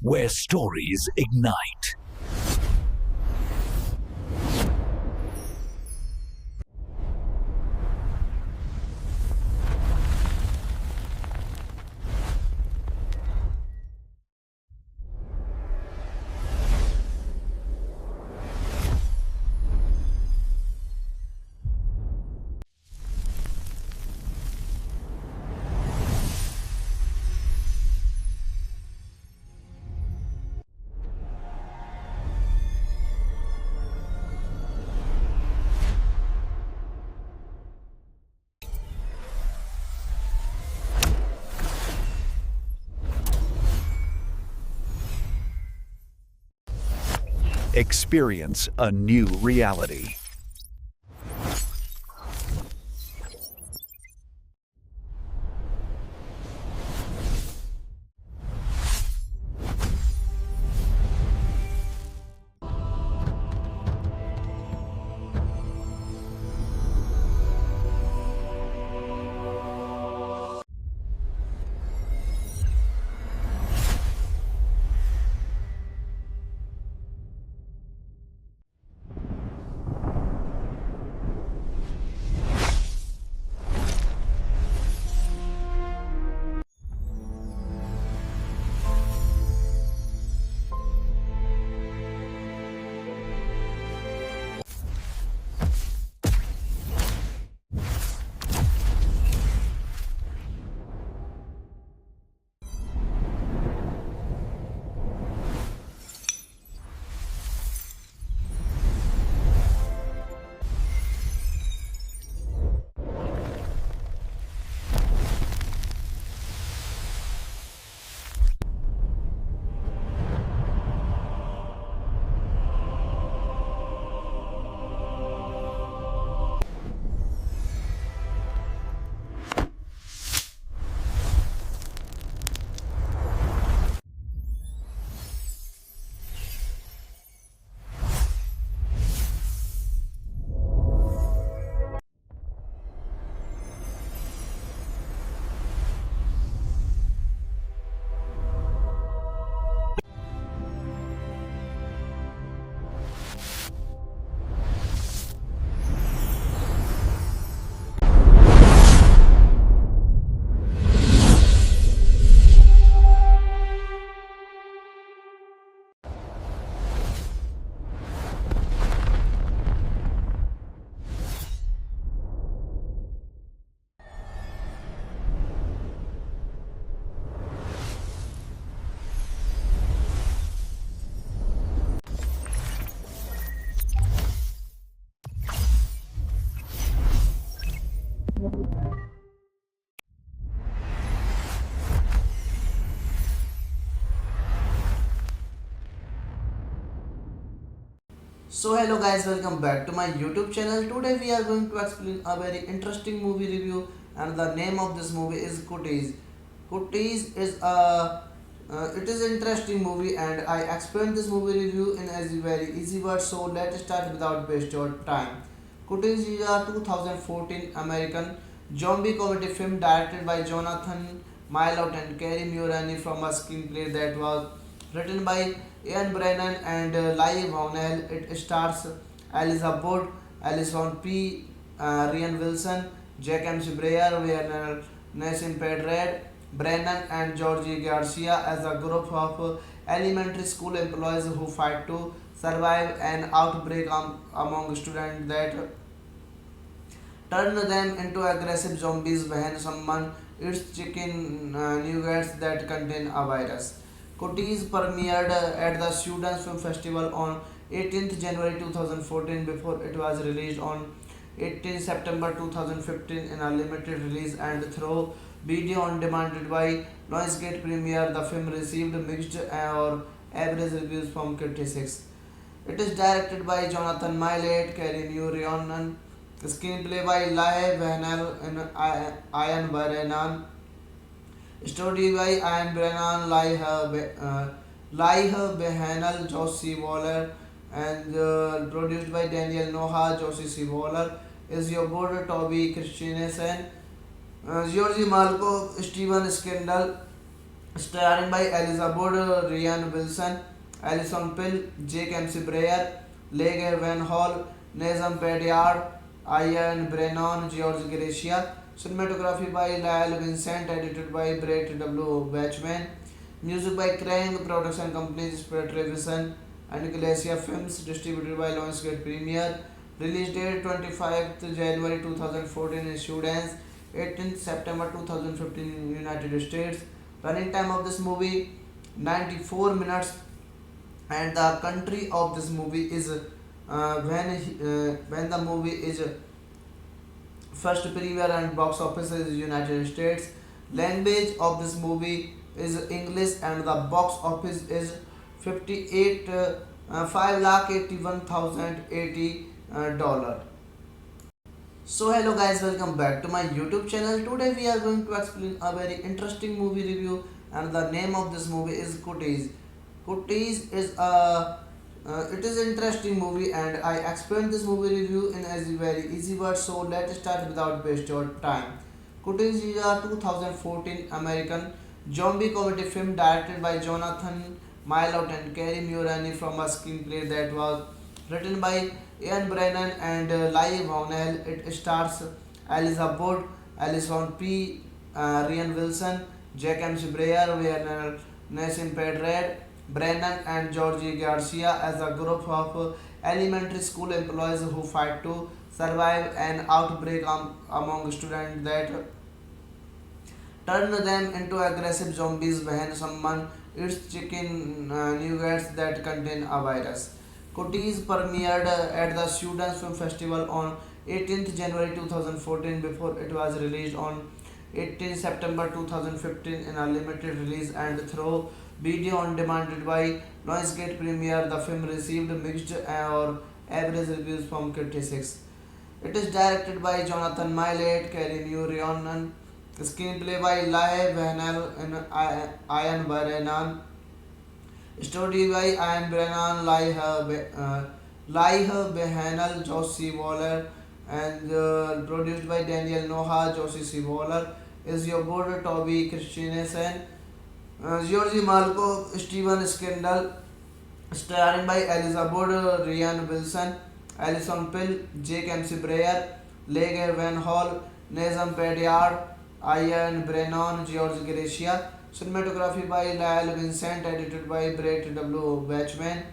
where stories ignite. Experience a new reality. So hello guys, welcome back to my YouTube channel. Today we are going to explain a very interesting movie review, and the name of this movie is Kutis. Kutis is it is an interesting movie, and I explained this movie review in a very easy word. So let's start without waste your time. Kutis is a 2014 American zombie comedy film directed by Jonathan Milot and Kerry Murani from a screenplay that was written by Ian Brennan and Lai Vaunel. It stars Eliza Wood, Alison P. Rian Wilson, Jack M. Breyer, Werner Nassim Pedred, Brennan and Georgie Garcia as a group of elementary school employees who fight to survive an outbreak among students that turn them into aggressive zombies when someone eats chicken nuggets that contain a virus. Cooties premiered at the Students Film Festival on 18th January 2014 before it was released on 18 September 2015 in a limited release and through video on demand by Lionsgate Premiere. The film received mixed or average reviews from critics. It is directed by Jonathan Millet, Kerry Rionan, screenplay by Lai Venel and Ian Brennan, story by Ian Brennan, Lai Behanel, Josie Waller, and produced by Daniel Noha, Josie C. Waller, is your border Toby Christiansen, Georgie Malko, Steven Skindle, starring by Elizabeth Ryan Wilson, Alison Pill, Jake MC Breyer, Lege Van Hall, Nazem Pedyard, Ian Brennan, George Gracia. Cinematography by Lyle Vincent, edited by Brett W. Batchman. Music by Krang, production companies Petravision and Glacier Films, distributed by Lionsgate Premiere. Release date 25th January 2014 in Sudan, 18th September 2015 in United States. Running time of this movie 94 minutes, and the country of this movie is when the movie is first premiere and box office is United States. Language of this movie is English, and the box office is 58 5,81,080 dollar. So hello guys, welcome back to my YouTube channel. Today we are going to explain a very interesting movie review, and the name of this movie is Cuties. Cuties is a it is an interesting movie, and I explained this movie review in a very easy word. So let's start without waste your time. Cuties is a 2014 American zombie comedy film directed by Jonathan Milot and Kerry Mulroney from a screenplay that was written by Ian Brennan and Lai Vaunel. It stars Eliza Wood, Alison P. Ryan Wilson, Jack M. Breyer, Werner Nassim Pedred, Brennan and Georgie Garcia as a group of elementary school employees who fight to survive an outbreak among students that turn them into aggressive zombies when someone eats chicken nuggets that contain a virus. Cuties premiered at the Sundance Film Festival on 18th January 2014 before it was released on 18 September 2015 in a limited release and through video on demand by Lionsgate Premiere. The film received mixed or average reviews from critics. It is directed by Jonathan Millet, Kerry Rionan, screenplay by Lai Vanel and Ian Brennan, story by Ian Brennan, Laiha Behanel, Josie Waller, and produced by Daniel Noha, Josie C. Waller, is your border Toby Christiansen, Georgie Malko, Steven Skindle, starring by Elizabeth Ryan Wilson, Alison Pill, Jake MC Breyer, Lege Van Hall, Nazem Pedyard, Ian Brennan, George Gracia. Cinematography by Lyle Vincent, edited by Brett W. Batchman.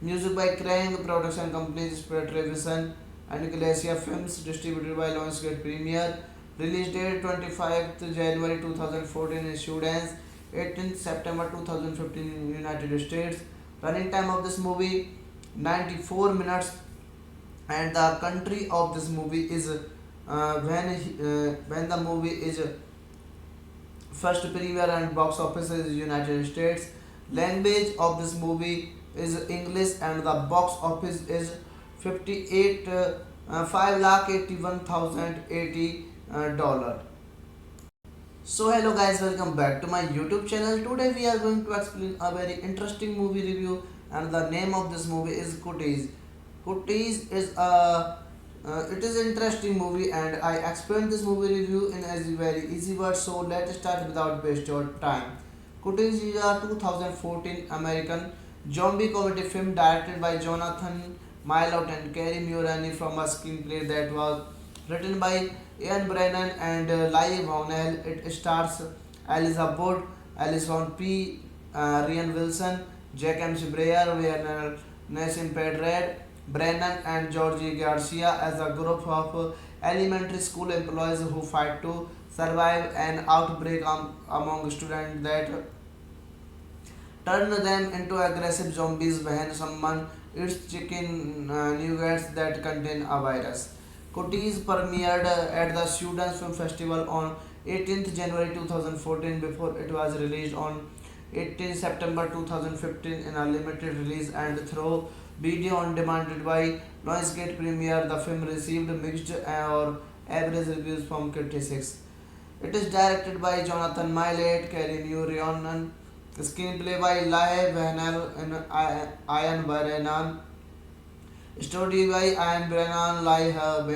Music by Krang, production companies Petravision and Glacier Films, distributed by Lionsgate Premiere. Release date 25th January 2014 in Sudan, 18th September 2015 in United States. Running time of this movie 94 minutes, and the country of this movie is when the movie is first premiere and box office is United States. Language of this movie is English, and the box office is 58 5,81,080 dollar. So hello guys, welcome back to my YouTube channel. Today we are going to explain a very interesting movie review, and the name of this movie is Cuties. Cuties is a it is an interesting movie, and I explained this movie review in a very easy word. So let's start without waste your time. Cuties is a 2014 American zombie comedy film directed by Jonathan Milot and Kerry Mulroney from a screenplay that was written by Ian Brennan and Lai Vaunel. It stars Eliza Wood, Alison P. Ryan Wilson, Jack M. Breyer, Werner Nassim Pedred, Brennan and Georgie Garcia as a group of elementary school employees who fight to survive an outbreak among students that turn them into aggressive zombies when someone eats chicken nuggets that contain a virus. Cuties premiered at the Sundance Film Festival on 18th January 2014 before it was released on 18 September 2015 in a limited release and through video on demand by Lionsgate Premiere. The film received mixed or average reviews from critics. It is directed by Jonathan Millet, Kerry Rionan, screenplay by Lai Vanel and Ian Brennan, story by Ian Brennan, Laiha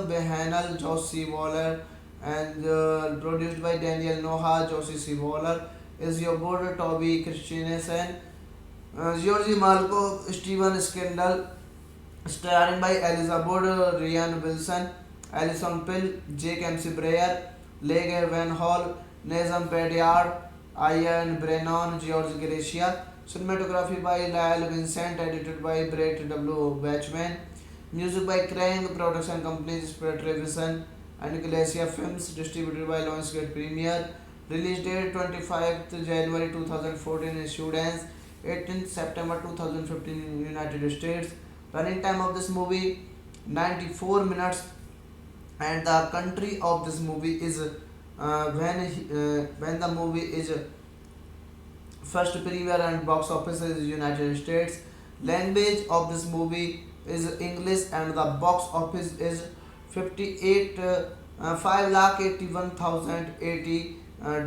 Behanel, Josie Waller, and produced by Daniel Noha, Josie C. Waller, Is Your Border, Toby Christiansen, Georgie Malko, Steven Skindle, starring by Elijah Wood, Ryan Wilson, Alison Pill, Jake MC Breyer, Lega Van Hall, Nazem Pedyard, Ian Brennan, George Gracia. Cinematography by Lyle Vincent, edited by Brett W. Batchman. Music by Krang, production companies Spread Revision and Glacier Films, distributed by Lionsgate Premiere. Release date 25th January 2014 in Sweden, 18th September 2015 in United States. Running time of this movie 94 minutes, and the country of this movie is when the movie is first premiere and box office is United States. Language of this movie is English, and the box office is 58 5,81,080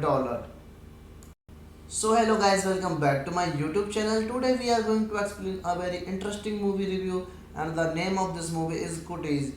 dollar. So hello guys, welcome back to my YouTube channel. Today we are going to explain a very interesting movie review, and the name of this movie is Cuties.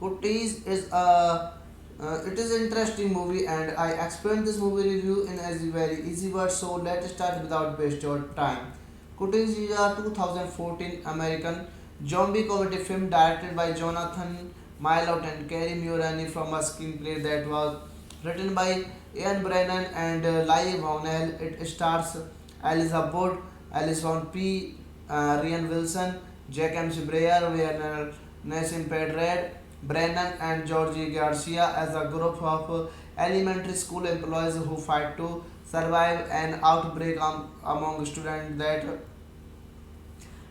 Cuties is a it is an interesting movie, and I explained this movie review in a very easy words. So let's start without waste your time. Cuties is a 2014 American zombie comedy film directed by Jonathan Milot and Kerry Mulroney from a screenplay that was written by Ian Brennan and Lai Vaunel. It stars Elijah Wood, Alison P. Ryan Wilson, Jack M. Breyer, Werner Nassim Pedred, Brennan, and Georgie Garcia as a group of elementary school employees who fight to survive an outbreak among students that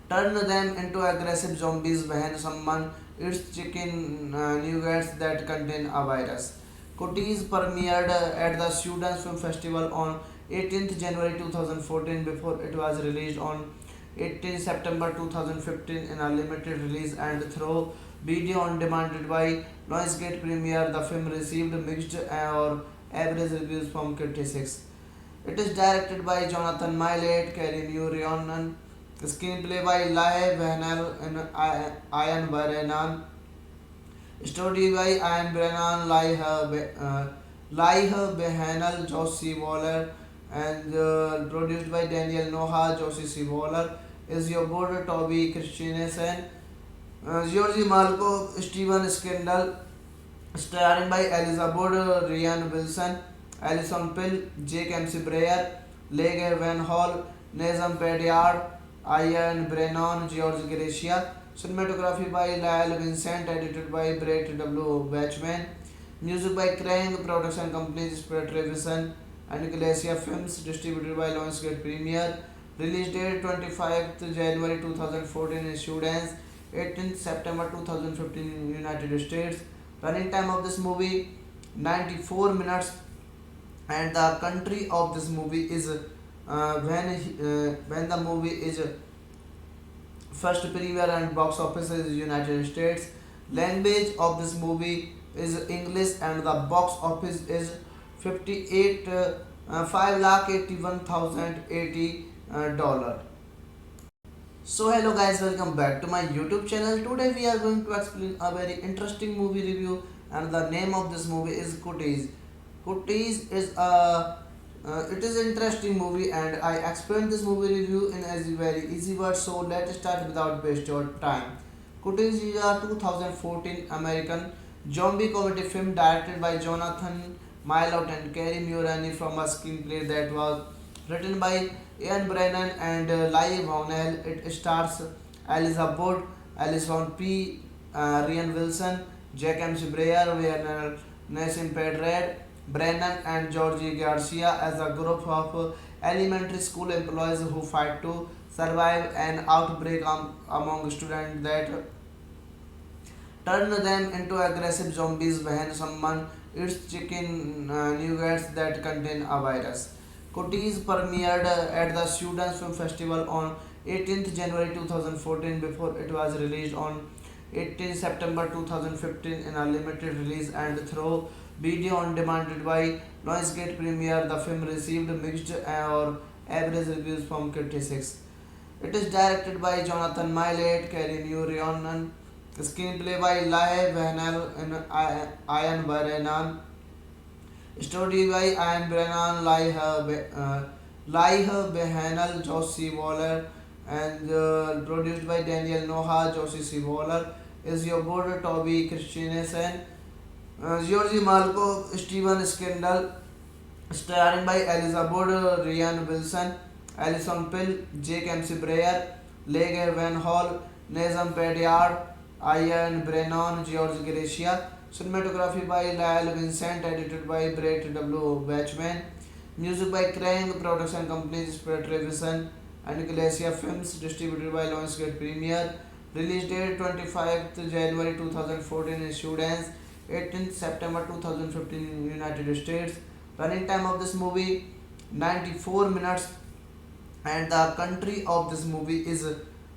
turn them into aggressive zombies when someone eats chicken nuggets that contain a virus. Cuties premiered at the Sundance Film Festival on 18th January 2014 before it was released on 18 September 2015 in a limited release and through video on demand by Lionsgate Premiere. The film received mixed or average reviews from critics. It is directed by Jonathan Millet, Kerry Mulroney, screenplay by Lai Vanel and Ian Brennan, story by Ian Brennan, Laih Behanel, Josie Waller, and produced by Daniel Noha, Josie C. Waller, Is Your Border, Toby Christiansen, Georgie Malko, Steven Skindle, starring by Elijah Wood, Ryan Wilson, Alison Pill, Jake MC Breyer, Lega Van Hall, Nazem Pedyard, Ian Brennan, George Gracia. Cinematography by Lyle Vincent, edited by Brett W. Batchman. Music by Krang, production companies Spread Revision and Glacier Films, distributed by Lionsgate Premiere. Release date 25th January 2014 in Sweden, 18th September 2015 in United States. Running time of this movie 94 minutes, and the country of this movie is when the movie is first premiere and box office is United States. Language of this movie is English, and the box office is 58 5,81,080 dollar. So hello guys, welcome back to my YouTube channel. Today we are going to explain a very interesting movie review, and the name of this movie is Cuties. Cuties is a it is an interesting movie, and I explained this movie review in a very easy words. So let's start without waste your time. Cuties is a 2014 American zombie comedy film directed by Jonathan Milot and Kerry Mulroney from a screenplay that was written by Ian Brennan and Lai Vaunel. It stars Elijah Wood, Alison P. Ryan Wilson, Jack M. Breyer, Werner Nassim Pedred, Brennan, and Georgie Garcia as a group of elementary school employees who fight to survive an outbreak among students that turn them into aggressive zombies when someone eats chicken nuggets that contain a virus. Cuties premiered at the Sundance Film Festival on 18th January 2014 before it was released on 18 September 2015 in a limited release and through video on demand by Lionsgate Premiere. The film received mixed or average reviews from critics. It is directed by Jonathan Millet, Kerry Mulroney, screenplay by Lai Vanel and Ian Brennan, Story by Ian Brennan, Laiha Behanal, Josie Waller, and produced by Daniel Noha, Josie C. Waller. Is your border Toby Christiansen, Georgie Malco, Steven Skindle, starring by Elizabeth Ryan Wilson, Alison Pill, Jake MC Breyer, Lege Van Hall, Nazem Pedyard, Ian Brennan, George Gracia. Cinematography by Lyle Vincent, edited by Brett W. Batchman. Music by Krang, production companies Spread Revision and Glacier Films, distributed by Lionsgate Premiere. Release date 25th January 2014 in Sweden, 18th September 2015 in United States. Running time of this movie 94 minutes, and the country of this movie is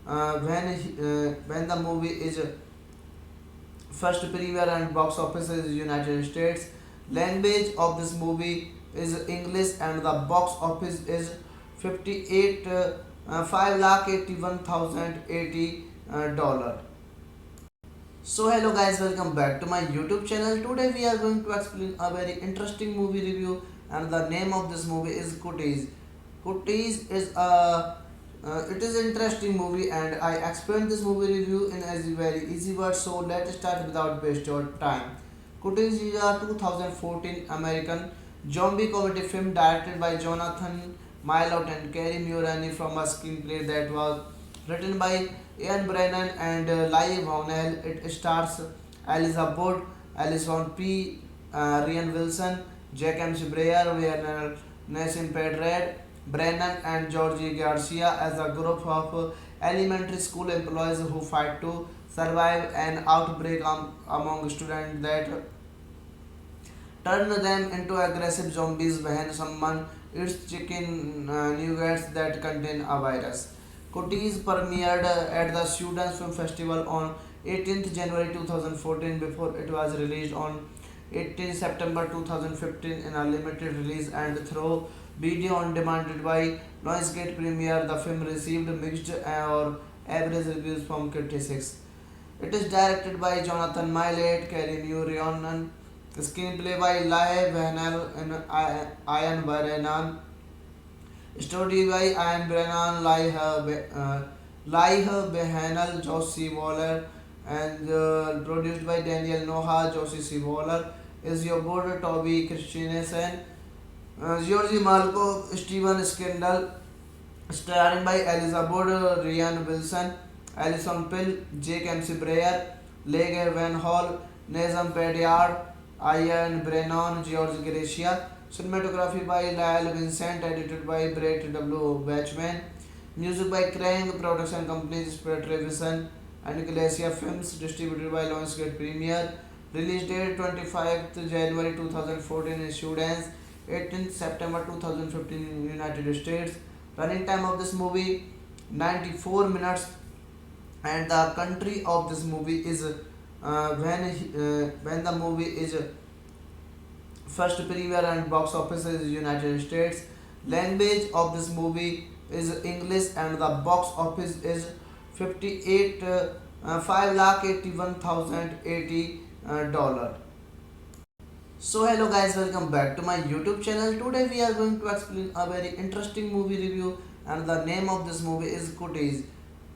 when the movie is first premiere and box office is United States. Language of this movie is English, and the box office is 58 5,81,080 dollar. So hello guys, welcome back to my YouTube channel. Today we are going to explain a very interesting movie review, and the name of this movie is Cuties. Cuties is a it is an interesting movie, and I explained this movie review in a very easy word. So let's start without waste your time. Cuties is a 2014 American zombie comedy film directed by Jonathan Milot and Kerry Mulroney from a screenplay that was written by Ian Brennan and Lai Vaunel. It stars Eliza Wood, Alison P. Ryan Wilson, Jack M. Breyer, Werner Nassim Pedrad, Brennan, and Georgie Garcia as a group of elementary school employees who fight to survive an outbreak among students that turn them into aggressive zombies when someone eats chicken nuggets that contain a virus. Cuties premiered at the Students Film Festival on 18th January 2014 before it was released on 18 September 2015 in a limited release and through video on demand by Lionsgate Premiere. The film received mixed or average reviews from critics. It is directed by Jonathan Millet, Kerry Mulroney, screenplay by Lai Vanel and Ian Brennan, story by Ian Brennan, Laiha Behanal, Josie Waller, and produced by Daniel Noha, Josie C. Waller. Is your border Toby Christiansen, Georgie Malco, Steven Skindle, starring by Elizabeth Ryan Wilson, Alison Pill, Jake MC Breyer, Lege Van Hall, Nazem Pedyard, Ian Brennan, George Gracia. Cinematography by Lyle Vincent, edited by Brett W. Batchman. Music by Krang, production companies Spread Revision and Glacier Films, distributed by Lionsgate Premiere. Release date 25th January 2014 in Sweden, 18th September 2015 in United States. Running time of this movie 94 minutes, and the country of this movie is when the movie is first premiere and box office is United States. Language of this movie is English, and the box office is 58 5,81,080 dollar. So hello guys, welcome back to my YouTube channel. Today we are going to explain a very interesting movie review, and the name of this movie is Cuties.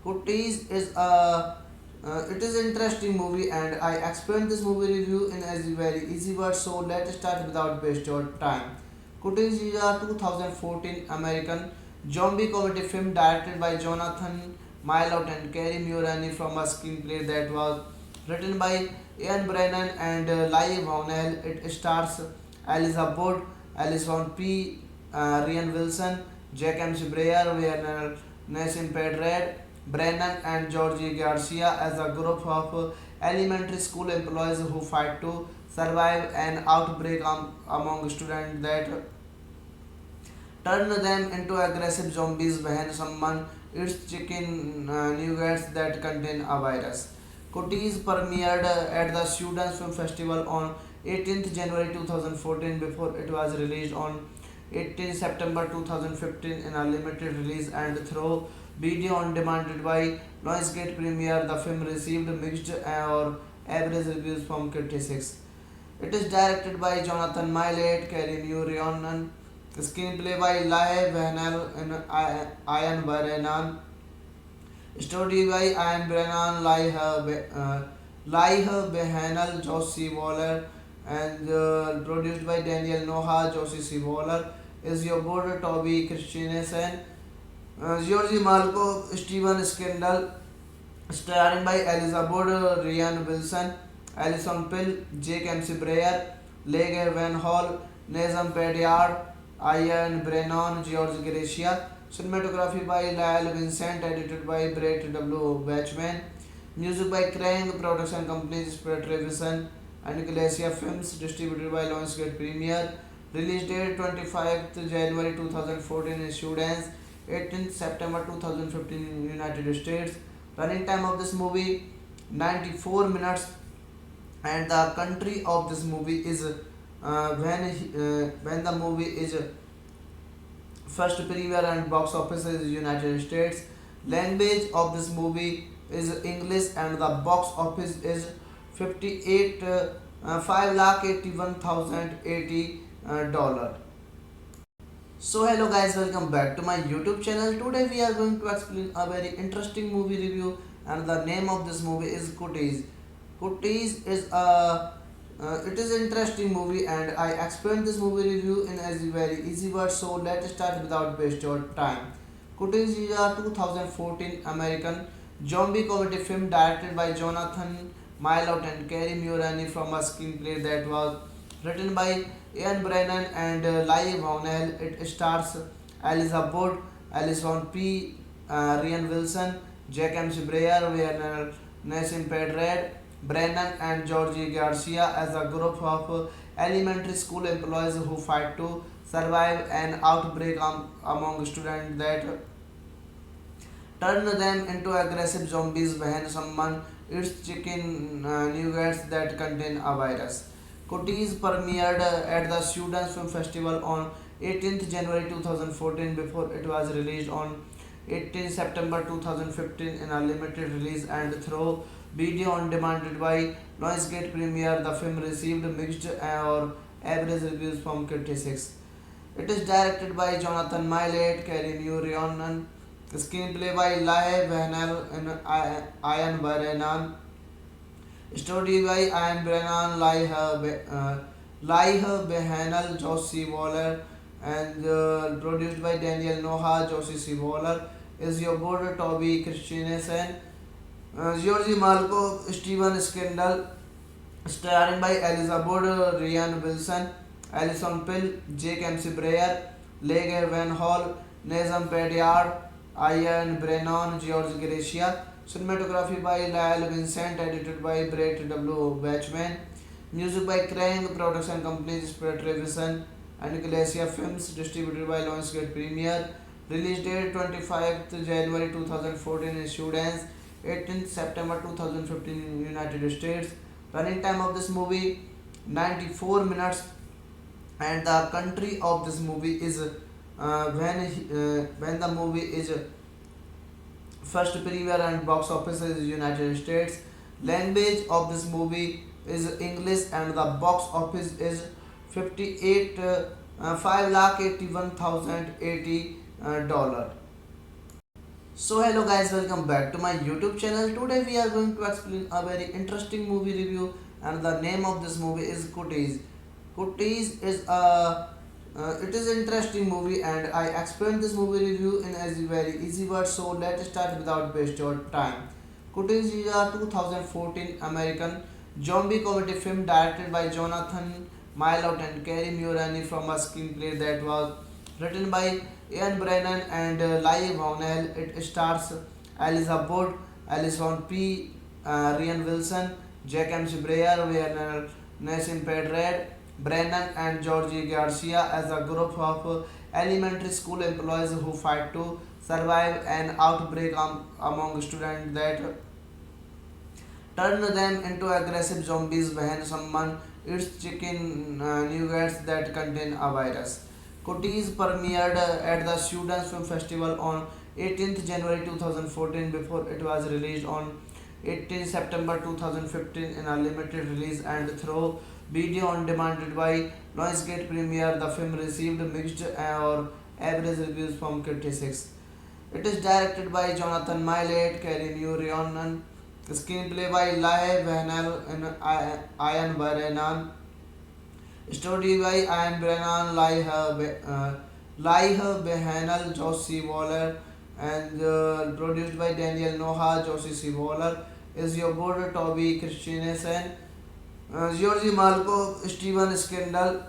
Cuties is a it is an interesting movie, and I explained this movie review in a very easy word. So let's start without waste your time. Cuties is a 2014 American zombie comedy film directed by Jonathan Milot and Kerry Mulroney from a screenplay that was written by Ian Brennan and Lai Vaunel. It stars Eliza Wood, Alison P. Ryan Wilson, Jack M. Breyer, Werner Nassim Pedrad, Brennan, and Georgie Garcia as a group of elementary school employees who fight to survive an outbreak among students that turn them into aggressive zombies when someone eats chicken nuggets that contain a virus. Cuties premiered at the Students Film Festival on 18th January 2014 before it was released on 18 September 2015 in a limited release and through video on demand by Lionsgate Premiere. The film received mixed or average reviews from critics. It is directed by Jonathan Millet, Kerry Rionan, screenplay by Lai Venel and Ian Brennan, story by Ian Brennan, Laiha Behanel, Josie Waller, and produced by Daniel Noha, Josie C. Waller, is your border Toby Christiansen, Georgie Malco, Steven Skindle, starring by Elizabeth Ryan Wilson, Alison Pill, Jake MC Breyer, Lege Van Hall, Nazem Pedyard, Ian Brennan, George Gracia. Cinematography by Lyle Vincent, edited by Brett W. Batchman. Music by Krang, production companies Spread Revision and Glacier Films, distributed by Lionsgate Premiere. Release date 25th January 2014 in Sweden, 18th September 2015 in United States. Running time of this movie 94 minutes, and the country of this movie is when the movie is first premiere and box office is United States. Language of this movie is English, and the box office is 58 5,81,080 dollar. So hello guys, welcome back to my YouTube channel. Today we are going to explain a very interesting movie review, and the name of this movie is Cuties. Cuties is a it is an interesting movie, and I explained this movie review in a very easy word. So let's start without waste your time. Cuties is a 2014 American zombie comedy film directed by Jonathan Milot and Kerry Mulroney from a screenplay that was written by Ian Brennan and Lai Vaunel. It stars Eliza Wood, Alison P. Ryan Wilson, Jack M. Breyer, Werner Nassim Pedred, Brennan, and Georgie Garcia as a group of elementary school employees who fight to survive an outbreak among students that turn them into aggressive zombies when someone eats chicken nuggets that contain a virus. Cuties premiered at the Students Film Festival on 18th January 2014 before it was released on 18 September 2015 in a limited release and through video on demand by Lionsgate Premiere. The film received mixed or average reviews from critics. It is directed by Jonathan Millet, Kerry Rionan, screenplay by Lai Venel and Ian Brennan, story by Ian Brennan, Laiha Behanel, Josie Waller, and produced by Daniel Noha, Josie C. Waller, is your border Toby Christiansen, Georgie Malco, Steven Skindle, starring by Elizabeth Ryan Wilson, Alison Pill, Jake MC Breyer, Lege Van Hall, Nazem Pedyard, Ian Brennan, George Gracia. Cinematography by Lyle Vincent, edited by Brett W. Batchman. Music by Krang, production companies Spread Revision and Glacier Films, distributed by Lionsgate Premiere. Release date 25th January 2014 in Sweden, 18th September 2015 in United States. Running time of this movie 94 minutes, and the country of this movie is when the movie is first premiere and box office is United States. Language of this movie is English, and the box office is 58 5,81,080 dollar. So hello guys, welcome back to my YouTube channel. Today we are going to explain a very interesting movie review, and the name of this movie is Cuties. Cuties is a it is an interesting movie, and I explained this movie review in a very easy word. So let's start without waste your time. Cuties is a 2014 American zombie comedy film directed by Jonathan Milot and Kerry Mulroney from a screenplay that was written by Ian Brennan and Lai Vaunel. It stars Eliza Wood, Alison P. Ryan Wilson, Jack M. Breyer, Werner Nassim Pedred, Brennan, and Georgie Garcia as a group of elementary school employees who fight to survive an outbreak among students that turn them into aggressive zombies when someone eats chicken nuggets that contain a virus. Cuties premiered at the Students Film Festival on 18th January 2014 before it was released on 18 September 2015 in a limited release and through video on demand by Lionsgate Premiere. The film received mixed or average reviews from critics. It is directed by Jonathan Millet, Kerry New Rionan, screenplay by Lai Venel and Ian Brennan, story by Ian Brennan, Laiha Behanel, Josie Waller, and produced by Daniel Noha, Josie C. Waller, is your border Toby Christiansen, Georgie Malko, Steven Skindle,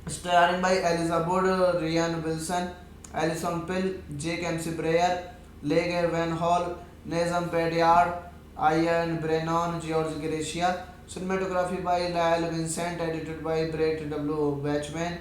starring by Elizabeth Ryan Wilson, Alison Pill, Jake MC Breyer, Lege Van Hall, Nazem Pedyard, Ian Brennan, George Gracia. Cinematography by Lyle Vincent, edited by Brett W. Batchman.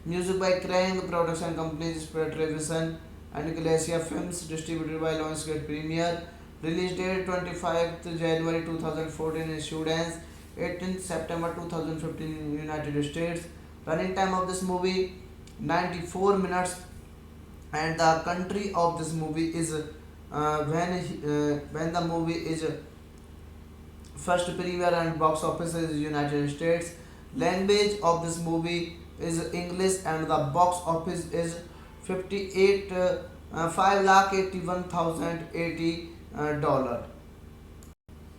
Music by Krang, production companies Spread Revision and Glacier Films, distributed by Lionsgate Premiere. Release date 25th January 2014 in Sudan, 18th September 2015 in United States. Running time of this movie 94 minutes, and the country of this movie is when the movie is first premiere and box office is United States. Language of this movie is English, and the box office is 58 5,81,080 dollar.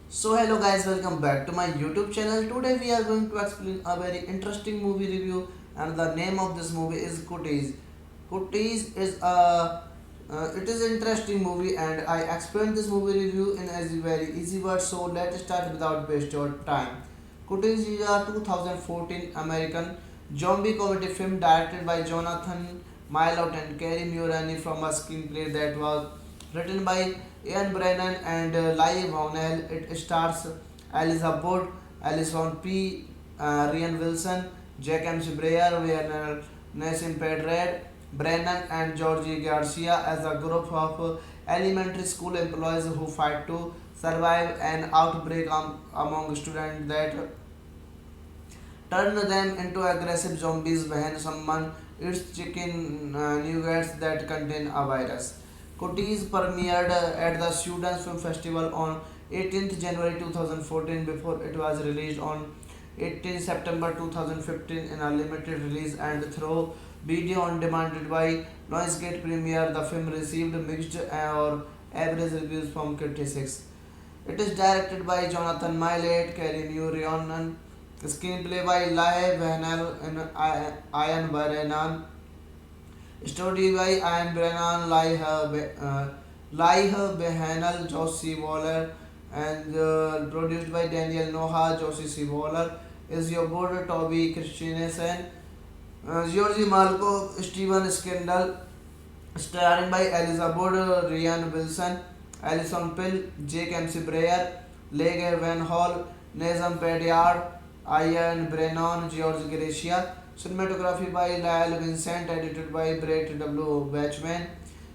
So hello guys, welcome back to my YouTube channel. Today we are going to explain a very interesting movie review, and the name of this movie is Cuties. Cuties is a it is an interesting movie, and I explained this movie review in a very easy word. So let's start without waste your time. Cuties is a 2014 American zombie comedy film directed by Jonathan Milot and Kerry Mulroney from a screenplay that was written by Ian Brennan and Lai Vaunel. It stars Elizabeth, Alison P. Ryan Wilson, Jack M. Breyer, Werner Nassim Pedred, Brennan, and Georgie Garcia as a group of elementary school employees who fight to survive an outbreak among students that turn them into aggressive zombies when someone eats chicken nuggets that contain a virus. Cuties premiered at the Sundance Film Festival on 18th January 2014 before it was released on 18 September 2015 in a limited release and through video on demand by Lionsgate Premiere. The film received mixed or average reviews from critics. It is directed by Jonathan Millet, Kerry New Rionan, screenplay by Lai Venel and Ian Brennan, story by Ian Brennan, Laiha Behanel, Josie Waller, and produced by Daniel Noha, Josie C. Waller, is your border Toby Christiansen, Georgie Malko, Steven Skindle, starring by Elizabeth Ryan Wilson, Alison Pill, Jake MC Breyer, Lege Van Hall, Nazem Pedyard, Ian Brennan, George Gracia. Cinematography by Lyle Vincent, edited by Brett W. Batchman.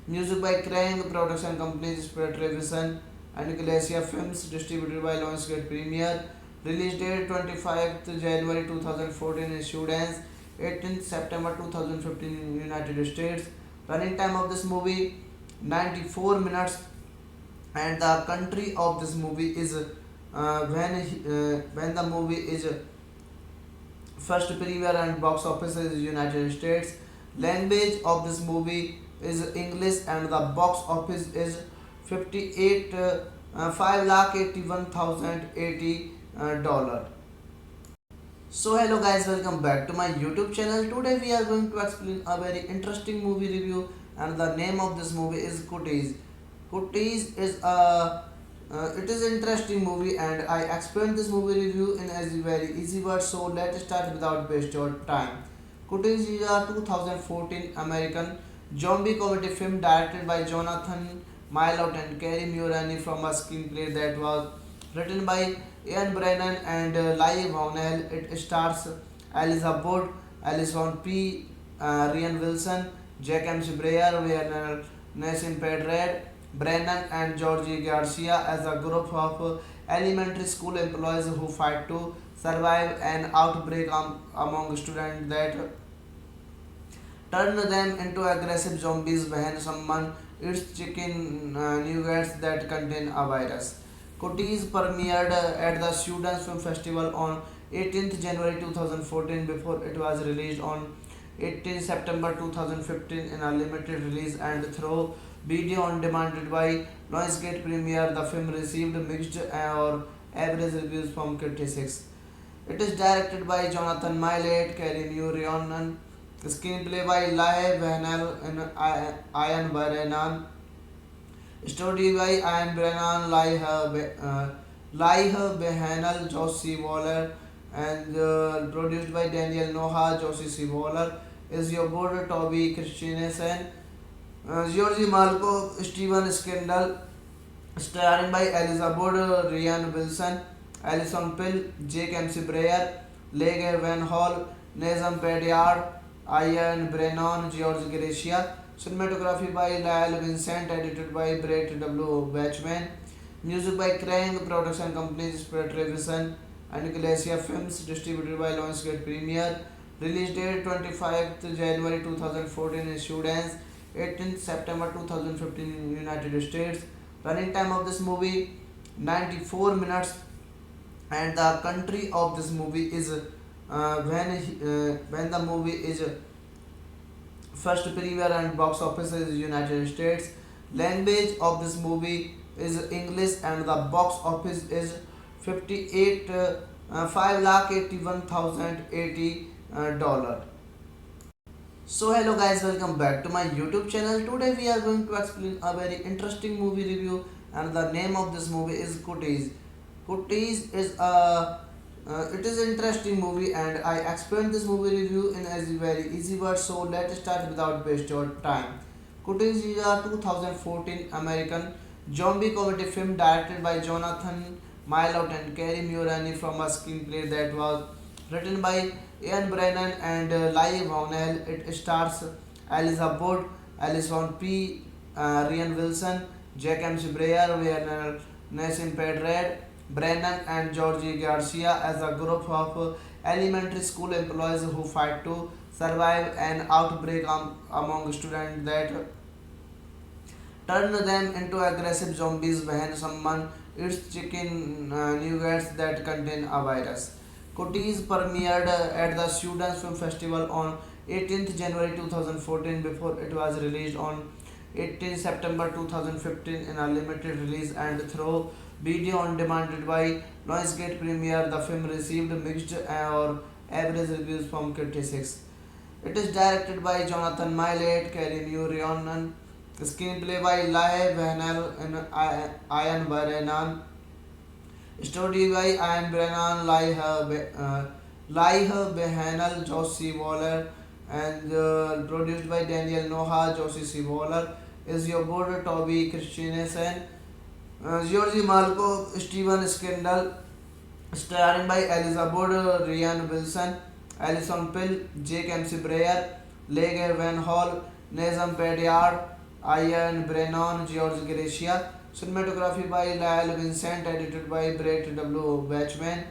Music by Krang, production companies Spread Revision and Glacier Films, distributed by Lionsgate Premiere. Release date 25th January 2014 in Sudan, 18th September 2015 in United States. Running time of this movie 94 minutes, and the country of this movie is when the movie is first premiere and box office is United States. Language of this movie is English, and the box office is 58 5,81,080 dollar. So hello guys, welcome back to my YouTube channel. Today we are going to explain a very interesting movie review, and the name of this movie is Cuties. Cuties is a it is an interesting movie, and I explained this movie review in a very easy word. So let's start without waste your time. Cuties is a 2014 American zombie comedy film directed by Jonathan Milot and Kerry Mulroney from a screenplay that was written by Ian Brennan and Lai Vaunel. It stars Elizabeth, Alison P. Ryan Wilson, Jack M. Breyer, Werner Nassim Pedred, Brennan, and Georgie Garcia as a group of elementary school employees who fight to survive an outbreak among students that turn them into aggressive zombies when someone eats chicken nuggets that contain a virus. Cuties premiered at the Sundance Film Festival on 18th January 2014 before it was released on 18 September 2015 in a limited release and through video on demand by Lionsgate Premiere. The film received mixed or average reviews from critics. It is directed by Jonathan Millet, Kerry New Rionan, screenplay by Lai Behnel and Ian Brennan, story by Ian Brennan, Lai Behnel, Josie Waller, and produced by Daniel Noha, Josie C. Waller, is your border Toby Christiansen, Georgie Malco, Steven Skindle, starring by Elizabeth Ryan Wilson, Alison Pill, Jake MC Breyer, Lege Van Hall, Nazem Pedyard, Ian Brennan, George Gracia. Cinematography by Lyle Vincent, edited by Brett W. Batchman. Music by Krang, production companies Spread Revision and Glacier Films, distributed by Lionsgate Premiere. Release date 25th January 2014, issued as 18th September 2015 in United States. Running time of this movie 94 minutes, and the country of this movie is when the movie is first premiere and box office is United States. Language of this movie is English and the box office is 58 5,81,080 dollar. So hello guys, welcome back to my YouTube channel. Today we are going to explain a very interesting movie review, and the name of this movie is Cuties. Cuties is a it is an interesting movie, and I explained this movie review in a very easy word. So let's start without waste your time. Cuties is a 2014 American zombie comedy film directed by Jonathan Milot and Kerry Mulroney from a screenplay that was written by Ian Brennan and Lai Vaunel. It stars Elizabeth, Alison P. Ryan Wilson, Jack M. Breyer, Werner Nassim Pedrad, Brennan and Georgie Garcia as a group of elementary school employees who fight to survive an outbreak among students that turn them into aggressive zombies when someone eats chicken nuggets that contain a virus. Cuties premiered at the Students Film Festival on 18th January 2014 before it was released on 18 September 2015 in a limited release and through video on demand by Lionsgate Premiere. The film received mixed or average reviews from critics. It is directed by Jonathan Millet, Kerry New Rionan, screenplay by Lai Behnel and Ian Brennan, story by Ian Brennan, Lai Behnel, Josie Waller, and produced by Daniel Noha, Josie C. Waller, is your border Toby Christiansen, Georgie Malco, Steven Skindle, starring by Elizabeth Ryan Wilson, Alison Pill, Jake MC Breyer, Lege Van Hall, Nazem Pedyard, Ian Brennan, George Gracia. Cinematography by Lyle Vincent, edited by Brett W. Batchman.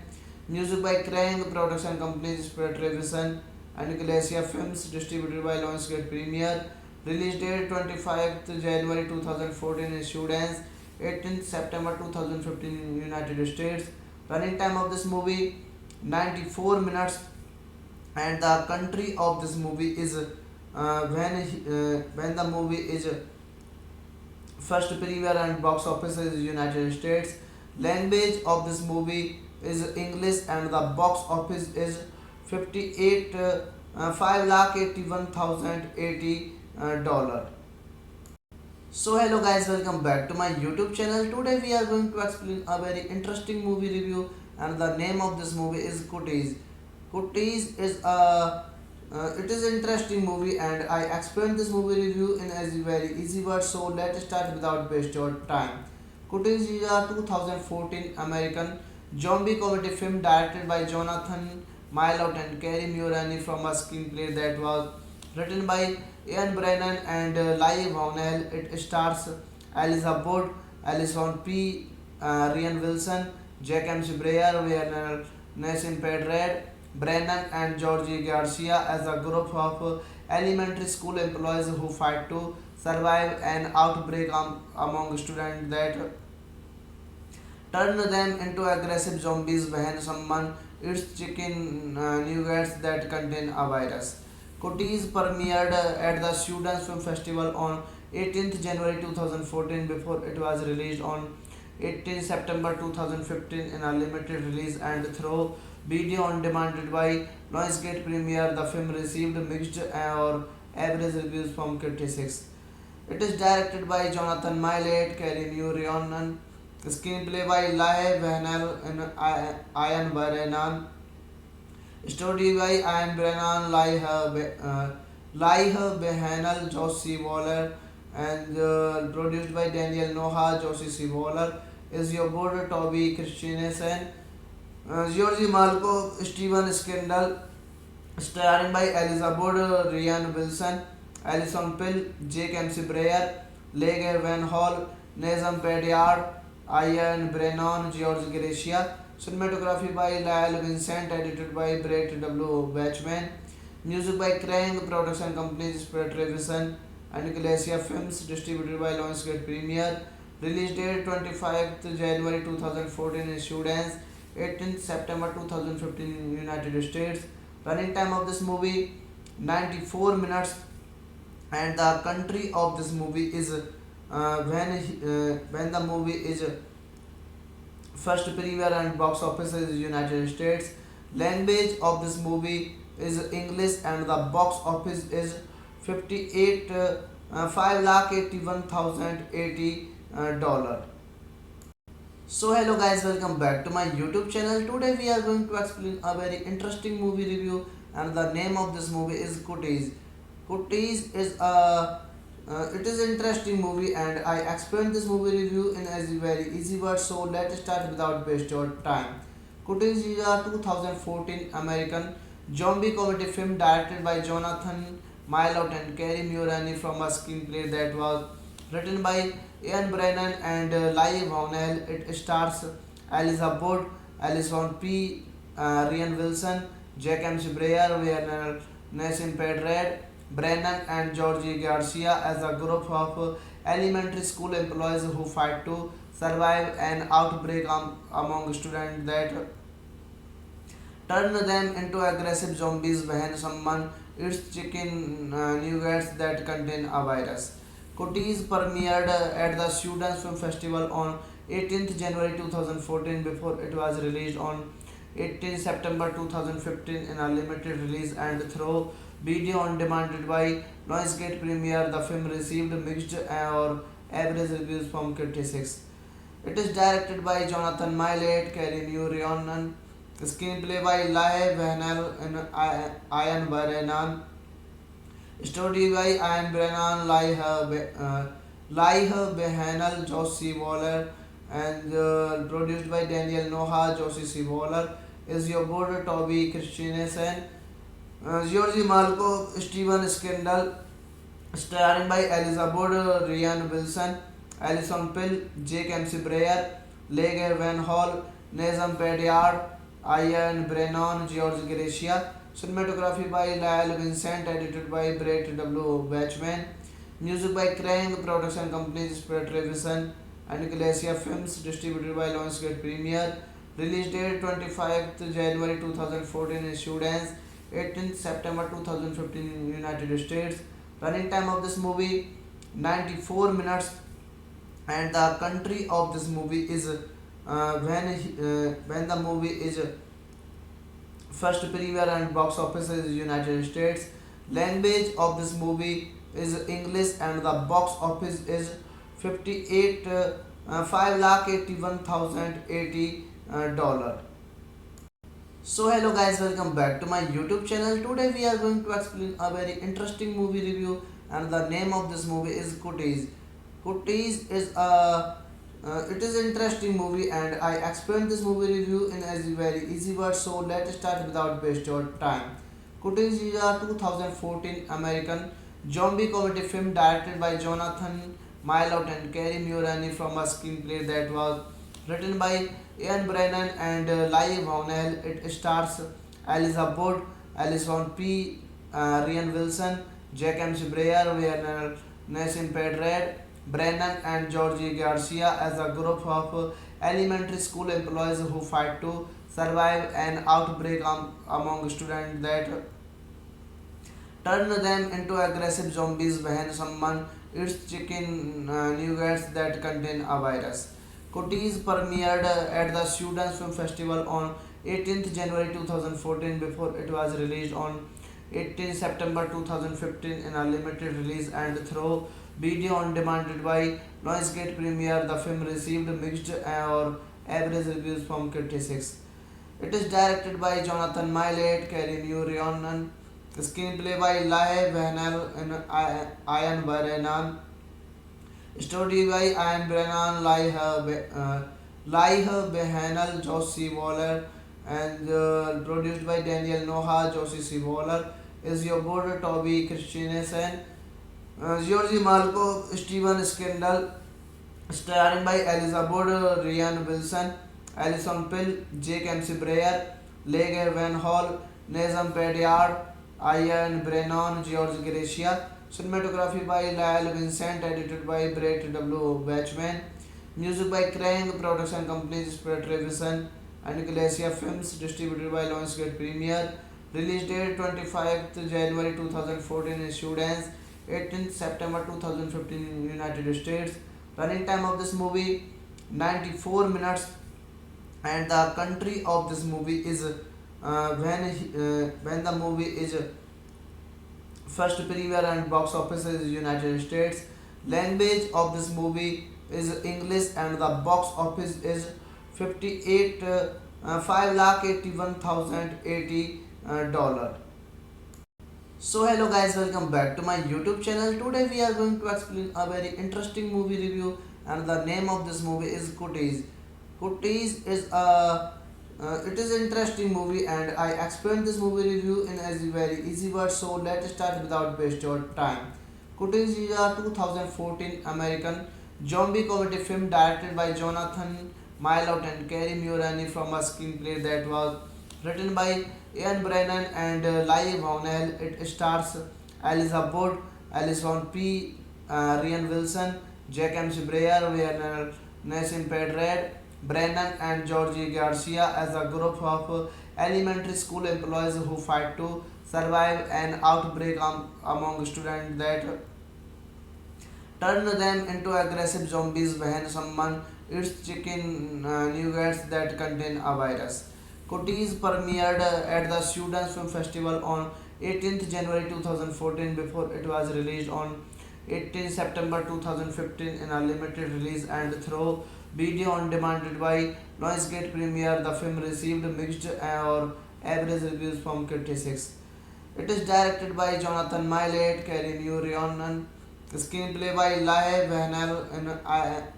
Music by Krang, production companies Spread Revision and Glacier Films, distributed by Lionsgate Premiere. Release date 25th January 2014, issued as 18th September 2015 in United States. Running time of this movie 94 minutes, and the country of this movie is when the movie is first premiere and box office is United States. Language of this movie is English and the box office is 58 5,81,080 dollar. So hello guys, welcome back to my YouTube channel. Today we are going to explain a very interesting movie review, and the name of this movie is Cuties. Cuties is a it is an interesting movie, and I explained this movie review in a very easy word. So let's start without waste your time. Cuties is a 2014 American zombie comedy film directed by Jonathan Milot and Kerry Mulroney from a screenplay that was written by Ian Brennan and Lai Vaunel. It stars Elizabeth, Alison P. Ryan Wilson, Jack M. Breyer, Werner Nassim Pedrad, Brennan and Georgie Garcia as a group of elementary school employees who fight to survive an outbreak among students that turn them into aggressive zombies when someone its chicken nuggets that contain a virus. Cooties premiered at the Students Film Festival on 18th January 2014 before it was released on 18 September 2015 in a limited release and through video on demand by Lionsgate Premiere. The film received mixed or average reviews from critics. It is directed by Jonathan Millet, Kerry New Rionan, screenplay by Lahe Behnel and Ian Brennan, story by Ian Brennan, Laih Behnel, Josh C. Waller, and produced by Daniel Noha, Josie C. Waller, is your border Toby Christiansen, Georgie Malko, Steven Skindle, starring by Elijah Wood, Ryan Wilson, Alison Pill, Jake MC Breyer, Lager Van Hall, Nazem Pedyard, Ian Brennan, George Gracia. Cinematography by Lyle Vincent, edited by Brett W. Batchman. Music by Krang, production companies Spread Revision and Glacier Films, distributed by Lionsgate Premiere. Release date 25th January 2014 in Sweden, 18th September 2015 in United States. Running time of this movie 94 minutes, and the country of this movie is when the movie is first premiere and box office is United States. Language of this movie is English and the box office is 58 5,81,080 dollar. So hello guys, welcome back to my YouTube channel. Today we are going to explain a very interesting movie review, and the name of this movie is Cooties. Cooties is a it is an interesting movie, and I explained this movie review in a very easy words. So let's start without waste your time. Cooties is a 2014 American zombie comedy film directed by Jonathan Milot and Kerry Mulroney from a screenplay that was written by Ian Brennan and Lai Vaunel. It stars Elijah Wood, Alison P. Ryan Wilson, Jack M. Breyer, Werner Nassim Pedrad, Brennan and Georgie Garcia as a group of elementary school employees who fight to survive an outbreak among students that turn them into aggressive zombies when someone eats chicken nuggets that contain a virus. Cooties premiered at the Students Film Festival on 18th January 2014 before it was released on 18 September 2015 in a limited release and through video on demand by Lionsgate Premiere. The film received mixed or average reviews from critics. It is directed by Jonathan Millet, Kerry New Rionan, screenplay by Lahe Behnel and Ian Brennan, story by Ian Brennan, Laih Behnel, Josh C. Waller, and produced by Daniel Noha, Josie C. Waller, is your border Toby Christiansen, Georgie Malko, Steven Skindle, starring by Elijah Wood, Ryan Wilson, Alison Pill, Jake MC Breyer, Lager Van Hall, Nazem Pedyard, Ian Brennan, George Gracia. Cinematography by Lyle Vincent, edited by Brett W. Batchman. Music by Krang, production companies Spread Revision and Glacier Films, distributed by Lionsgate Premiere. Release date 25th January 2014 in Sweden, 18th September 2015 in United States. Running time of this movie 94 minutes, and the country of this movie is when the movie is first premiere and box office is United States. Language of this movie is English and the box office is 58 5,81,080 dollar. So hello guys, welcome back to my YouTube channel. Today we are going to explain a very interesting movie review, and the name of this movie is Cooties. Cooties is a it is an interesting movie, and I explained this movie review in a very easy words. So let's start without waste your time. Cooties is a 2014 American zombie comedy film directed by Jonathan Milot and Kerry Mulroney from a screenplay that was written by Ian Brennan and Lai Vaunel. It stars Elijah Wood, Alison P. Ryan Wilson, Jack M. Breyer, Werner Nassim Pedrad, Brennan and Georgie Garcia as a group of elementary school employees who fight to survive an outbreak among students that turn them into aggressive zombies when someone eats chicken nuggets that contain a virus. Cooties premiered at the Students Film Festival on 18th January 2014 before it was released on 18 September 2015 in a limited release and through video on demand by Lionsgate Premiere. The film received mixed or average reviews from critics. It is directed by Jonathan Millet, Kerry New Rhiannon, screenplay by Lai Vehnel and Ian Brennan, story by Ian Brennan, Lai Behanel, Josie Waller, and produced by Daniel Noha, Josie C. Waller, is your border Toby Christiansen, Georgie Malko, Steven Skindle, starring by Elizabeth Ryan Wilson, Alison Pill, Jake MC Breyer, Lege Van Hall, Nazem Pedyard, Ian Brennan, George Gracia. Cinematography by Lyle Vincent, edited by Brett W. Batchman. Music by Krang, production companies Spirit Revision and Glacier Films, distributed by Lionsgate Premiere. Release date 25th January 2014 in Students, 18th September 2015 in United States. Running time of this movie 94 minutes, and the country of this movie is when the movie is first premiere and box office is United States. Language of this movie is English and the box office is 58 5,81,080 dollar. So hello guys, welcome back to my YouTube channel. Today we are going to explain a very interesting movie review, and the name of this movie is Cooties. Cooties is a it is an interesting movie, and I explained this movie review in a very easy word. So let's start without waste your time. Cooties is a 2014 American zombie comedy film directed by Jonathan Milot and Kerry Mulroney from a screenplay that was written by Ian Brennan and Lai Vaunel. It stars Elijah Wood, Alison P. Ryan Wilson, Jack M. Breyer, Werner Nassim Pedrad, Brennan and Georgie Garcia as a group of elementary school employees who fight to survive an outbreak among students that turn them into aggressive zombies when someone eats chicken nuggets that contain a virus. Cooties premiered at the Students Film Festival on 18th January 2014 before it was released on 18 September 2015 in a limited release and through video on demand by Lionsgate Premiere. The film received mixed or average reviews from critics. It is directed by Jonathan Millet, Kerry New Rhiannon, screenplay by Lai Vehnel and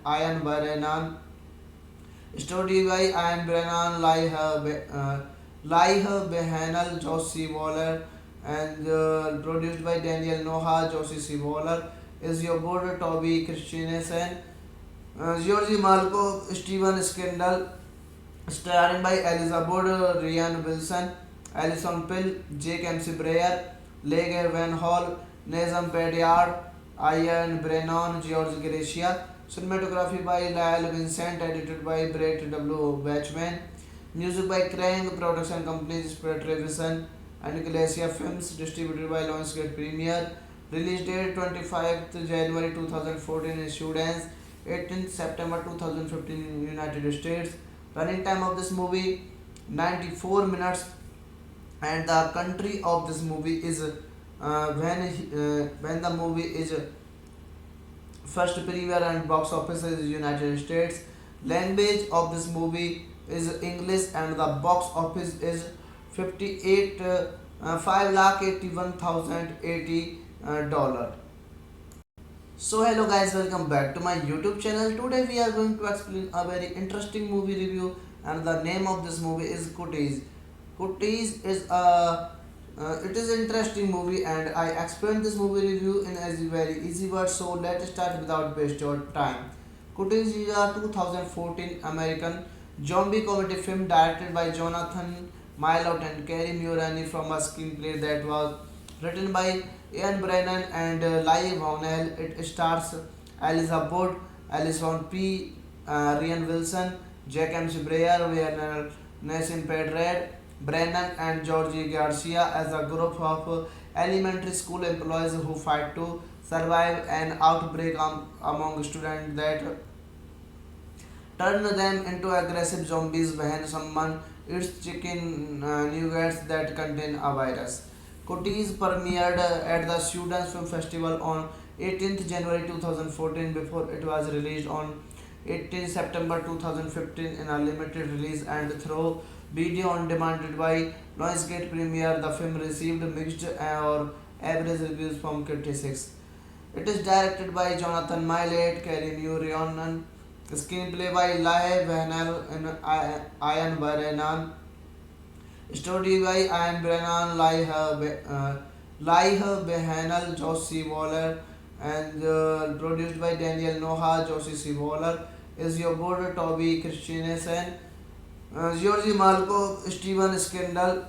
Ian Brennan, story by Ian Brennan, Lai Behanel, Josie Waller, and produced by Daniel Noha, Josie C. Waller, is your border Toby Christiansen, Georgie Malko, Steven Skindle, starring by Elizabeth Ryan Wilson, Alison Pill, Jake MC Breyer, Lege Van Hall, Nazem Pedyard, Ian Brennan, George Gracia. Cinematography by Lyle Vincent, edited by Brett W. Batchman. Music by Krang, production companies Spirit Revision and Glacier Films, distributed by Lionsgate Premiere. Release date 25th January 2014 in Students, 18th September 2015 in United States. Running time of this movie 94 minutes, and the country of this movie is when the movie is first premiere and box office is United States. Language of this movie is English and the box office is 58 5,81,080 dollar. So hello guys, welcome back to my YouTube channel. Today we are going to explain a very interesting movie review, and the name of this movie is Cooties. Cooties is a it is an interesting movie, and I explained this movie review in a very easy word. So let's start without waste your time. Cooties is a 2014 American zombie comedy film directed by Jonathan Milot and Kerry Mulroney from a screenplay that was written by Ian Brennan and Lai Vaunel. It stars Elijah Wood, Alison P. Ryan Wilson, Jack M. Breyer, Werner Nassim Pedrad, Brennan and Georgie Garcia as a group of elementary school employees who fight to survive an outbreak among students that turn them into aggressive zombies when someone eats chicken nuggets that contain a virus. Cooties premiered at the Students Film Festival on 18th January 2014 before it was released on 18 September 2015 in a limited release and through video on demand by Lionsgate Premiere. The film received mixed or average reviews from critics. It is directed by Jonathan Millet, Kerry Rionan, screenplay by Lai Vanel and Ian Brennan, story by Ian Brennan, Lai Behanel, Josie Waller, and produced by Daniel Noha, Josie C. Waller, is your border Toby Christiansen, Georgie Malko, Steven Skindle,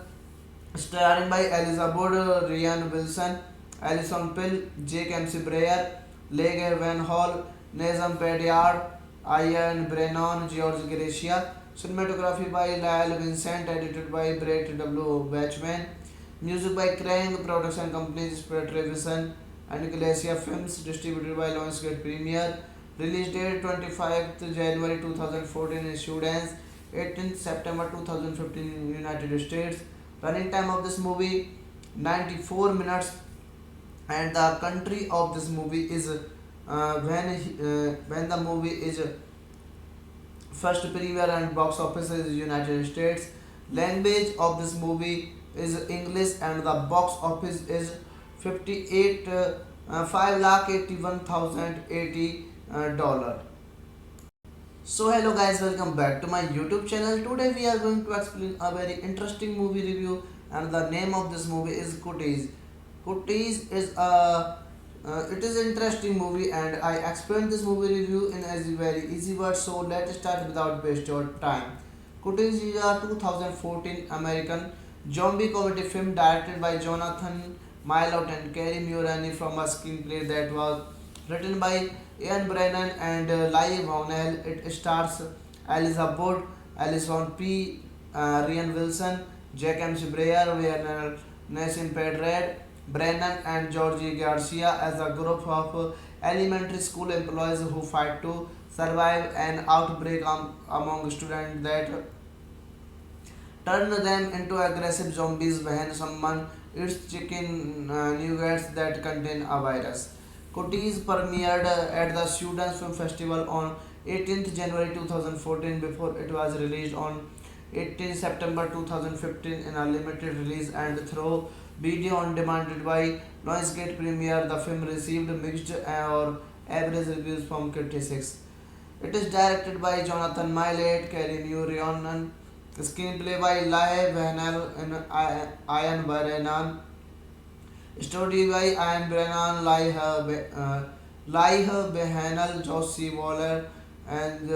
starring by Elizabeth Ryan Wilson, Alison Pill, Jake MC Breyer, Lege Van Hall, Nazem Pedyard, Ian Brennan, George Gracia. Cinematography by Lyle Vincent, edited by Brett W. Batchman. Music by Krang, production companies Spread Vision and Glacier Films, distributed by Lionsgate Premiere. Release date 25th January 2014 in Students, 18th September 2015 in United States. Running time of this movie 94 minutes, and the country of this movie is when the movie is first premiere and box office is United States. Language of this movie is English and the box office is 58 5,81,080 dollar. So hello guys, welcome back to my YouTube channel. Today we are going to explain a very interesting movie review, and the name of this movie is Cooties. Cooties is a it is an interesting movie, and I explained this movie review in a very easy words. So let's start without waste your time. Cooties is a 2014 American zombie comedy film directed by Jonathan Milot and Kerry Mulroney from a screenplay that was written by Ian Brennan and Lai Vaunel. It stars Eliza Wood, Alison P. Ryan Wilson, Jack M. Breyer, Werner Nassim Pedrad, Brennan and Georgie Garcia as a group of elementary school employees who fight to survive an outbreak among students that turn them into aggressive zombies when someone eats chicken nuggets that contain a virus. Cooties premiered at the Students Film Festival on 18th January 2014 before it was released on 18 September 2015 in a limited release and through video on demand by Lionsgate Premiere. The film received mixed or average reviews from critics. It is directed by Jonathan Millet, Kerry Rionan, screenplay by Lai Vanel and Ian Brennan, story by Ian Brennan, Lai Behanel, Josie Waller, and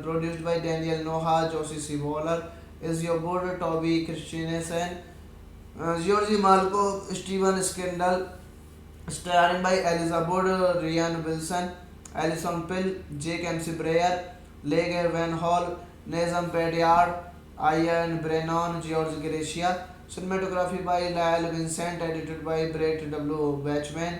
produced by Daniel Noha, Josie C. Waller, is your border Toby Christiansen, Georgie Malko, Steven Skindle, starring by Elizabeth Ryan Wilson, Alison Pill, Jake MC Breyer, Lege Van Hall, Nazem Pedyard, Ian Brennan, George Gracia. Cinematography by Lyle Vincent, edited by Brett W. Batchman.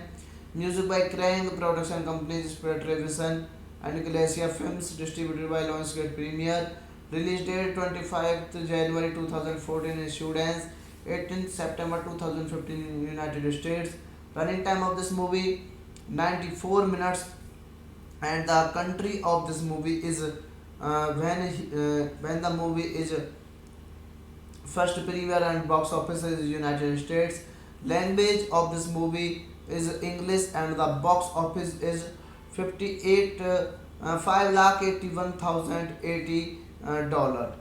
Music by Krang, production companies Spread Vision and Glacier Films, distributed by Lionsgate Premiere. Release date 25th January 2014 in Students, 18th September 2015 in United States. Running time of this movie 94 minutes, and the country of this movie is when the movie is first premiere and box office is United States. Language of this movie is English and the box office is 58 5,81,080 dollar.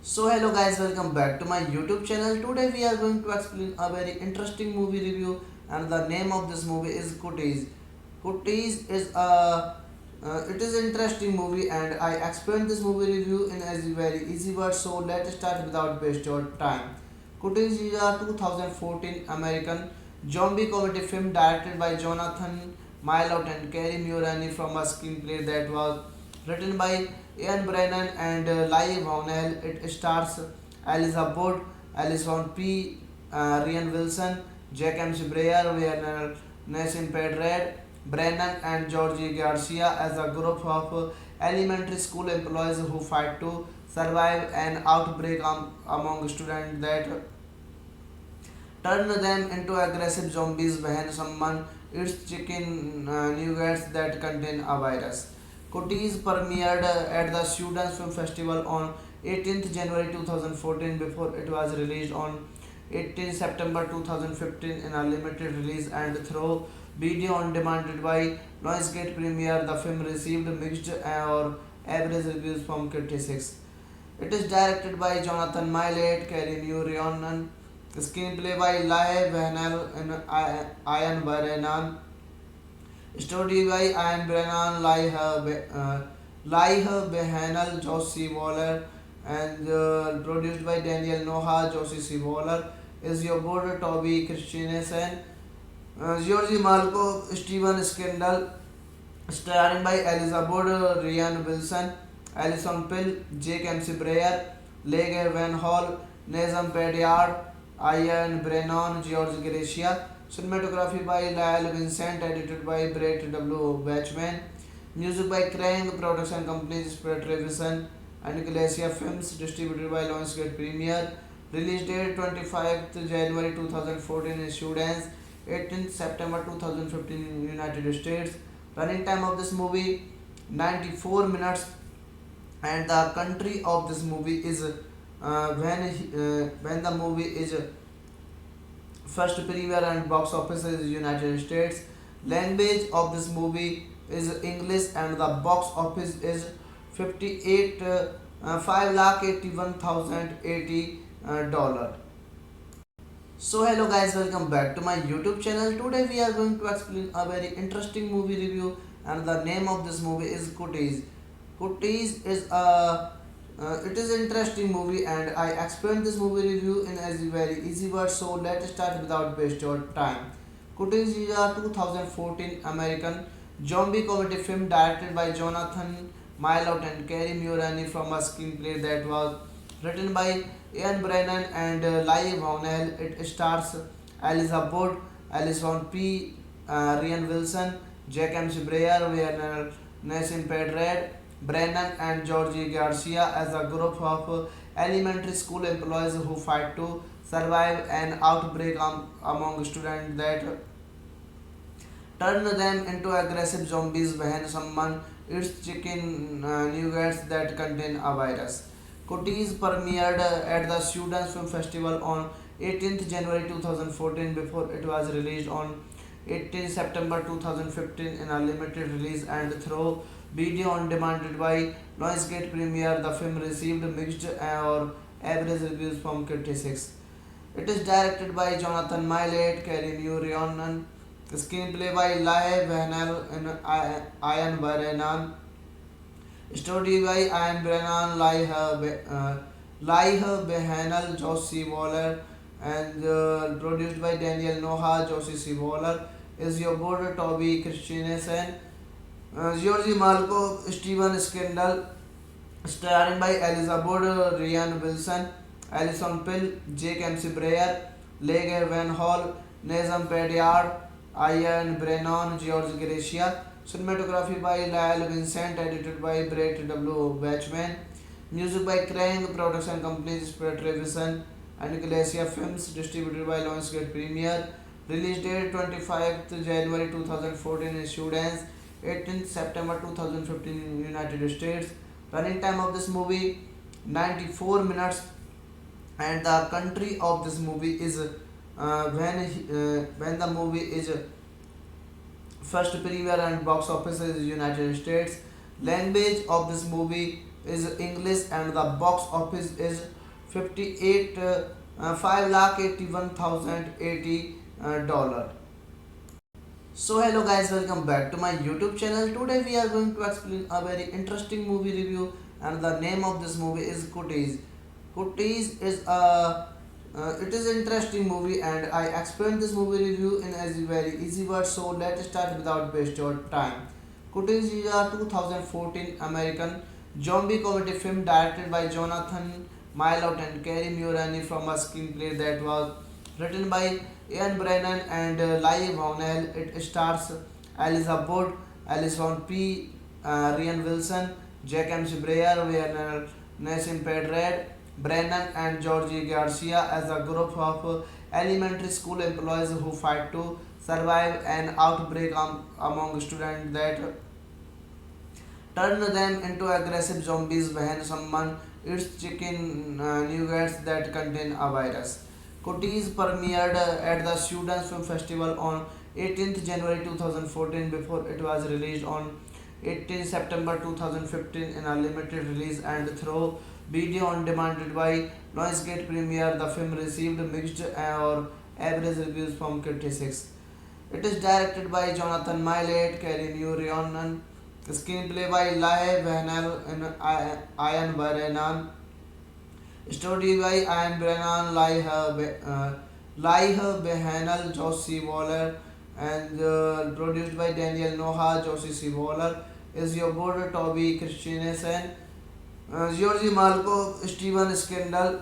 So hello guys, welcome back to my YouTube channel. Today we are going to explain a very interesting movie review, and the name of this movie is Cooties. Cooties is a it is an interesting movie, and I explained this movie review in a very easy words. So let's start without waste your time. Cooties is a 2014 American zombie comedy film directed by Jonathan Milot and Kerry Mulroney from a screenplay that was written by Ian Brennan and Lai Vaunel. It stars Eliza Wood, Alison P. Rian Wilson, Jack M. Breyer, Werner Nassim Pedred, Brennan and Georgie Garcia as a group of elementary school employees who fight to survive an outbreak among students that turn them into aggressive zombies when someone eats chicken nuggets that contain a virus. Cooties premiered at the Students Film Festival on 18th January 2014 before it was released on 18 September 2015 in a limited release and through video on demand by Lionsgate Premiere. The film received mixed or average reviews from critics. It is directed by Jonathan Millet, Kerry New Rionan, screenplay by Lai Venel and Ian Brennan, story by Ian Brennan, Lai Behanel, Josie Waller, and produced by Daniel Noha, Josie C. Waller, is your border Toby Christiansen, Georgie Malko, Steven Skindle, starring by Eliza Wood, Ryan Wilson, Alison Pill, Jake MC Breyer, Lege Van Hall, Nazem Pedyard, Ian Brennan, George Gracia, cinematography by Lyle Vincent, edited by Brett W. Batchman, music by Krang, production companies Spread Revision and Glacier Films, distributed by Lionsgate Premiere, release date 25th January 2014 in Sudan, 18th September 2015 in United States. Running time of this movie 94 minutes, and the country of this movie is when the movie is first premiere and box office is United States. Language of this movie is English and the box office is 58 5,81,080 dollar. So hello guys, welcome back to my YouTube channel. Today we are going to explain a very interesting movie review, and the name of this movie is Cooties. Cooties is a it is an interesting movie, and I explained this movie review in a very easy word. So let's start without waste your time. Cooties is a 2014 American zombie comedy film directed by Jonathan Milot and Kerry Murani from a screenplay that was written by Ian Brennan and Lai Vaunel. It stars Eliza Wood, Alison P. Rian Wilson, Jack M. Breyer, Werner Nassim Pedred, Brennan and Georgie Garcia as a group of elementary school employees who fight to survive an outbreak among students that turn them into aggressive zombies when someone eats chicken nuggets that contain a virus. Cooties premiered at the Students Film Festival on 18th January 2014 before it was released on 18 September 2015 in a limited release and through video on demand by Lionsgate Premiere. The film received mixed or average reviews from critics. It is directed by Jonathan Millet, Kerry New Rionan, screenplay by Lai Venel and Ian Brennan, story by Ian Brennan, Lai Behanel, Josie Waller, and produced by Daniel Noha, Josie C. Waller, is your border Toby Christiansen, Georgie Malko, Steven Skindle, starring by Eliza Wood, Ryan Wilson, Alison Pill, Jake MC Breyer, Lege Van Hall, Nazem Pedyard, Ian Brennan, George Gracia, cinematography by Lyle Vincent, edited by Brett W. Batchman, music by Krang, production companies Spread Revision and Glacier Films, distributed by Lionsgate Premiere, release date 25th January 2014 in Sudan, 18th September 2015 in United States. Running time of this movie 94 minutes, and the country of this movie is when the movie is first premiere and box office is United States. Language of this movie is English and the box office is 58 5,81,080 dollar. So hello guys, welcome back to my YouTube channel. Today we are going to explain a very interesting movie review, and the name of this movie is Cooties. Cooties is a it is an interesting movie, and I explained this movie review in a very easy word. So let's start without waste your time. Cooties is a 2014 American zombie comedy film directed by Jonathan Milot and Kerry Mulroney from a screenplay that was written by Ian Brennan and Lai Vaughnell. It stars Eliza Wood, Alison P. Rian Wilson, Jack M. Breyer, Werner Nassim Pedred, Brennan and Georgie Garcia as a group of elementary school employees who fight to survive an outbreak among students that turn them into aggressive zombies when someone eats chicken nuggets that contain a virus. Cooties premiered at the Students Film Festival on 18th January 2014 before it was released on 18 September 2015 in a limited release and through video on demand by Lionsgate Premiere. The film received mixed or average reviews from critics. It is directed by Jonathan Millet, Kerry Mulroney, screenplay by Lai Vahnel and Ian Brennan, story by Ian Brennan, Lai Vahnel, Josie Waller, and produced by Daniel Noha, Josie C. Waller, is your border Toby Christiansen, Georgie Malko, Steven Skindle,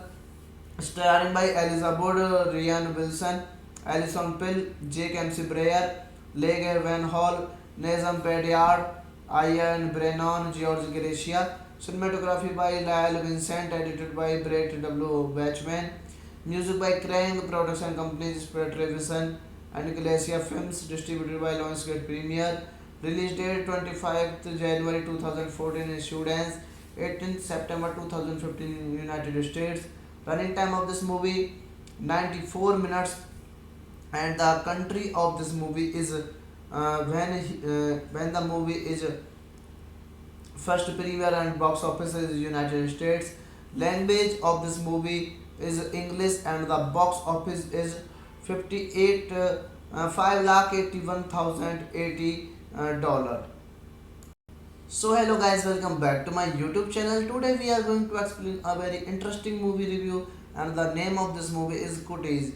starring by Eliza Wood, Ryan Wilson, Alison Pill, Jake MC Breyer, Lege Van Hall, Nazem Pedyard, Ian Brennan, George Gracia. Cinematography by Lyle Vincent, edited by Brett W. Batchman. Music by Krang, production companies Spirit Vision and Glacier Films, distributed by Lionsgate Premiere. Release date 25th January 2014 in Sudan, 18th September 2015 in United States. Running time of this movie 94 minutes, and the country of this movie is when the movie is first premiere and box office is United States. Language of this movie is English and the box office is 58 5,81,080 dollar. So hello guys, welcome back to my YouTube channel. Today we are going to explain a very interesting movie review, and the name of this movie is Cooties.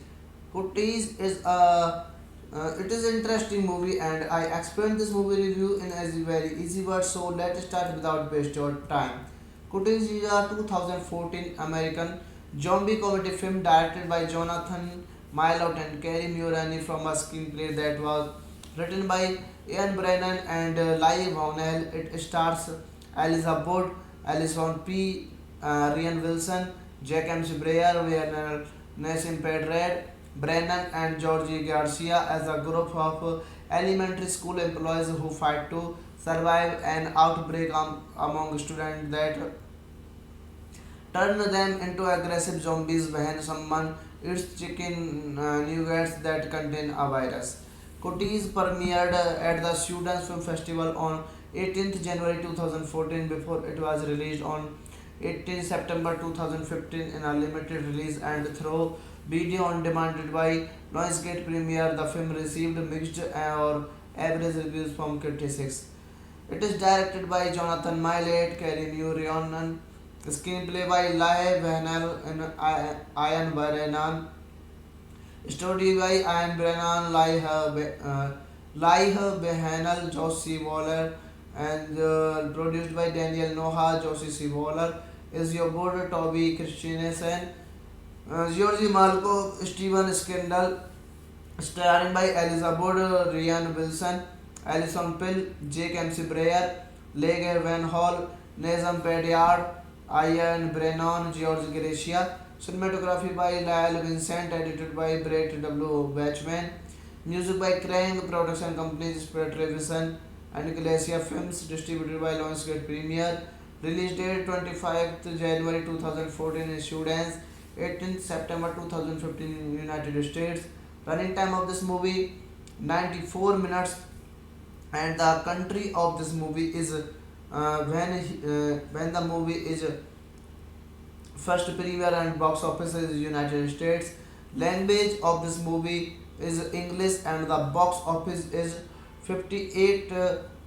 Cooties is a it is an interesting movie, and I explained this movie review in a very easy word. So let's start without waste your time. Cooties is a 2014 American zombie comedy film directed by Jonathan Milot and Kerry Mulroney from a screenplay that was written by Ian Brennan and Lai Vaughnell. It stars Eliza Wood, Alison P. Rian Wilson, Jack M. Breyer, Werner Nassim Pedred, Brennan and Georgie Garcia as a group of elementary school employees who fight to survive an outbreak among students that turn them into aggressive zombies when someone eats chicken nuggets that contain a virus. Cooties premiered at the Students Film Festival on 18th January 2014 before it was released on 18 September 2015 in a limited release and through video on demand by Lionsgate Premiere. The film received mixed or average reviews from critics. It is directed by Jonathan Millet, Kerry Mulroney, screenplay by Lai Vahnel and Ian Brennan, story by Ian Brennan, Lai Vahnel, Josie Waller, and produced by Daniel Noha, Josie C. Waller, is your border Toby Christiansen, Georgie Malko, Steven Skindle, starring by Eliza Wood, Ryan Wilson, Alison Pill, Jake MC Breyer, Lege Van Hall, Nazem Pedyard, Ian Brennan, George Gracia. Cinematography by Lyle Vincent, edited by Brett W. Batchman. Music by Krang, production companies Spirit Vision and Glacier Films, distributed by Lionsgate Premiere. Release date 25th January 2014 in Sudan, 18th September 2015 in United States. Running time of this movie 94 minutes, and the country of this movie is when the movie is first premiere and box office is United States. Language of this movie is English and the box office is 58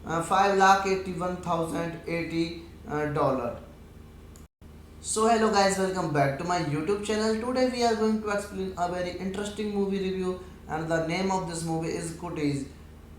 5,81,080 dollar. So hello guys, welcome back to my YouTube channel. Today we are going to explain a very interesting movie review, and the name of this movie is Cooties.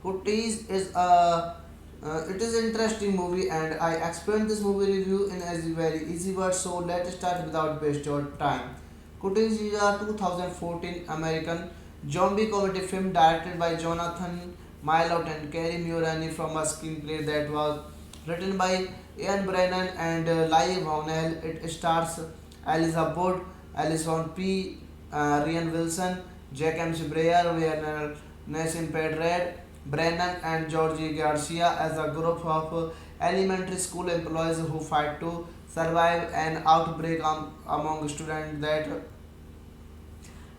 Cooties is a It is an interesting movie, and I explained this movie review in a very easy words. So let's start without waste your time. Cuties is a 2014 American zombie comedy film directed by Jonathan Milot and Kerry Mulroney from a screenplay that was written by Ian Brennan and Lai Vaughnell. It stars Eliza Wood, Alison P. Rian Wilson, Jack M. Breyer, Werner Nassim Pedred, Brennan and Georgie Garcia as a group of elementary school employees who fight to survive an outbreak among students that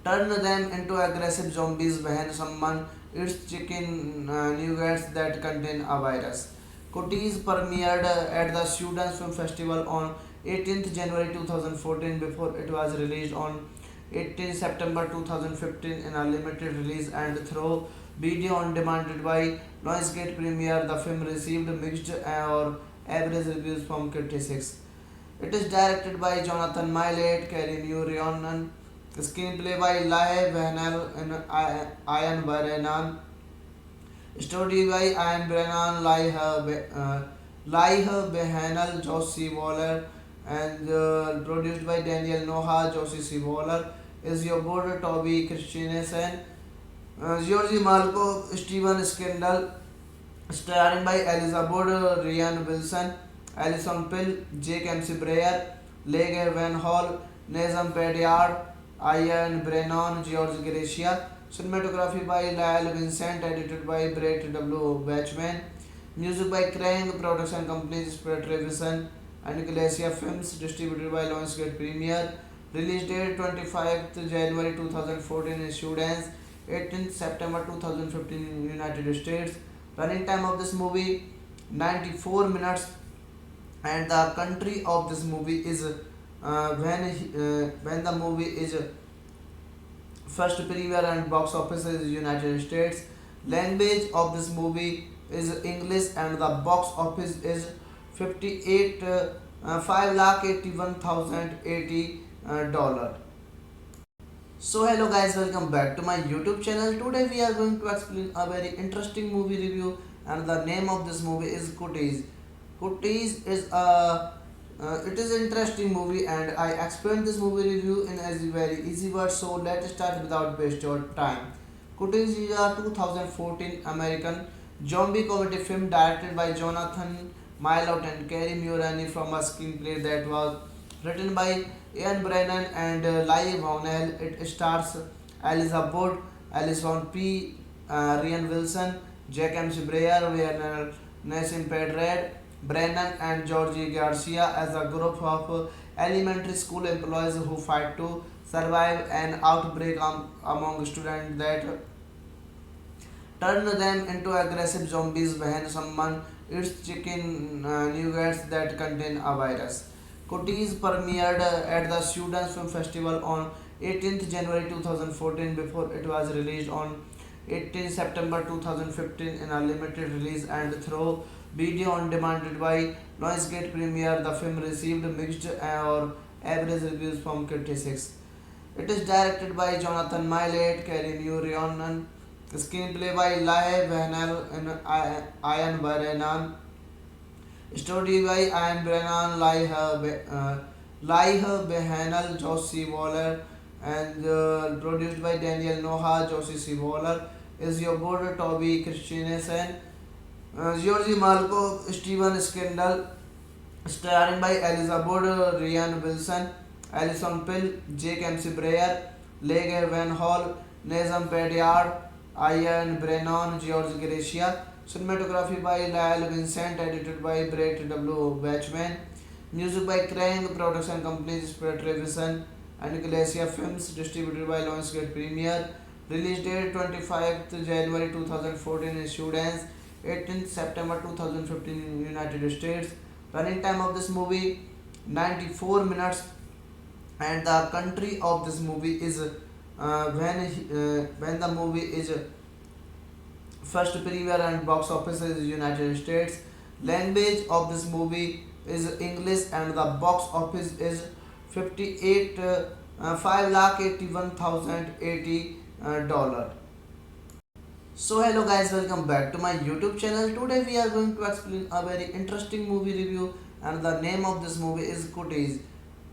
turn them into aggressive zombies when someone eats chicken nuggets that contain a virus. Cooties premiered at the Students Film Festival on 18th January 2014 before it was released on 18 September 2015 in a limited release and through video on demand by Lionsgate Premiere. The film received mixed or average reviews from critics. It is directed by Jonathan Millet, Kerry Mulroney, screenplay by Lai Vahnel and Ian Brennan, story by Ian Brennan, Lai Vahnel, Josie Waller, and produced by Daniel Noah, Josie C. Waller, is your border Toby Christiansen, Georgie Malko, Steven Skindle, starring by Eliza Wood, Rian Wilson, Alison Pill, Jake MC Breyer, Leger Van Hall, Nazem Pedyard, Ian Brennan, George Gracia. Cinematography by Lyle Vincent, edited by Brett W. Batchman. Music by Krang, production companies Spread Revision and Glacier Films, distributed by Lionsgate Premiere. Release date 25th January 2014 in Sweden, 18th September 2015 in United States. Running time of this movie 94 minutes, and the country of this movie is when the movie is first premiere and box office is United States. Language of this movie is English and the box office is 58 $5,81,080 dollar. So hello guys, welcome back to my YouTube channel. Today we are going to explain a very interesting movie review, and the name of this movie is Cooties. Cooties is a it is an interesting movie, and I explained this movie review in a very easy words. So let's start without waste your time. Cooties is a 2014 American zombie comedy film directed by Jonathan Milot and Kerry Mulroney from a screenplay that was written by Ian Brennan and Lai Vaughnell. It stars Eliza Wood, Alison P. Rian Wilson, Jack M. Breyer, Werner Nassim Pedred, Brennan and Georgie Garcia as a group of elementary school employees who fight to survive an outbreak among students that turn them into aggressive zombies when someone eats chicken nuggets that contain a virus. Cooties premiered at the Students Film Festival on 18th January 2014 before it was released on 18 September 2015 in a limited release and through video on demand by Lionsgate Premiere. The film received mixed or average reviews from critics. It is directed by Jonathan Millet, Kerry Mulroney, screenplay by Lai Vahnel and Ian Brennan, story by Ian Brennan, Lai Vahnel, Josie Waller, and produced by Daniel Noah, Josie C. Waller, is your border Toby Christiansen, Georgie Malko, Steven Skindle, starring by Eliza Wood, Rian Wilson, Alison Pill, Jake MC Breyer, Leger Van Hall, Nazem Pedyard, Ian Brennan, George Gracia. Cinematography by Lyle Vincent, edited by Brett W. Batchman. Music by Krang, production companies Spread Revision and Glacier Films, distributed by Lionsgate Premiere. Release date 25th January 2014 in Sweden, 18th September 2015 in United States. Running time of this movie 94 minutes, and the country of this movie is when the movie is first premiere and box office is United States. Language of this movie is English and the box office is 58 $5,81,080 dollar. So hello guys, welcome back to my YouTube channel. Today we are going to explain a very interesting movie review, and the name of this movie is Kutis.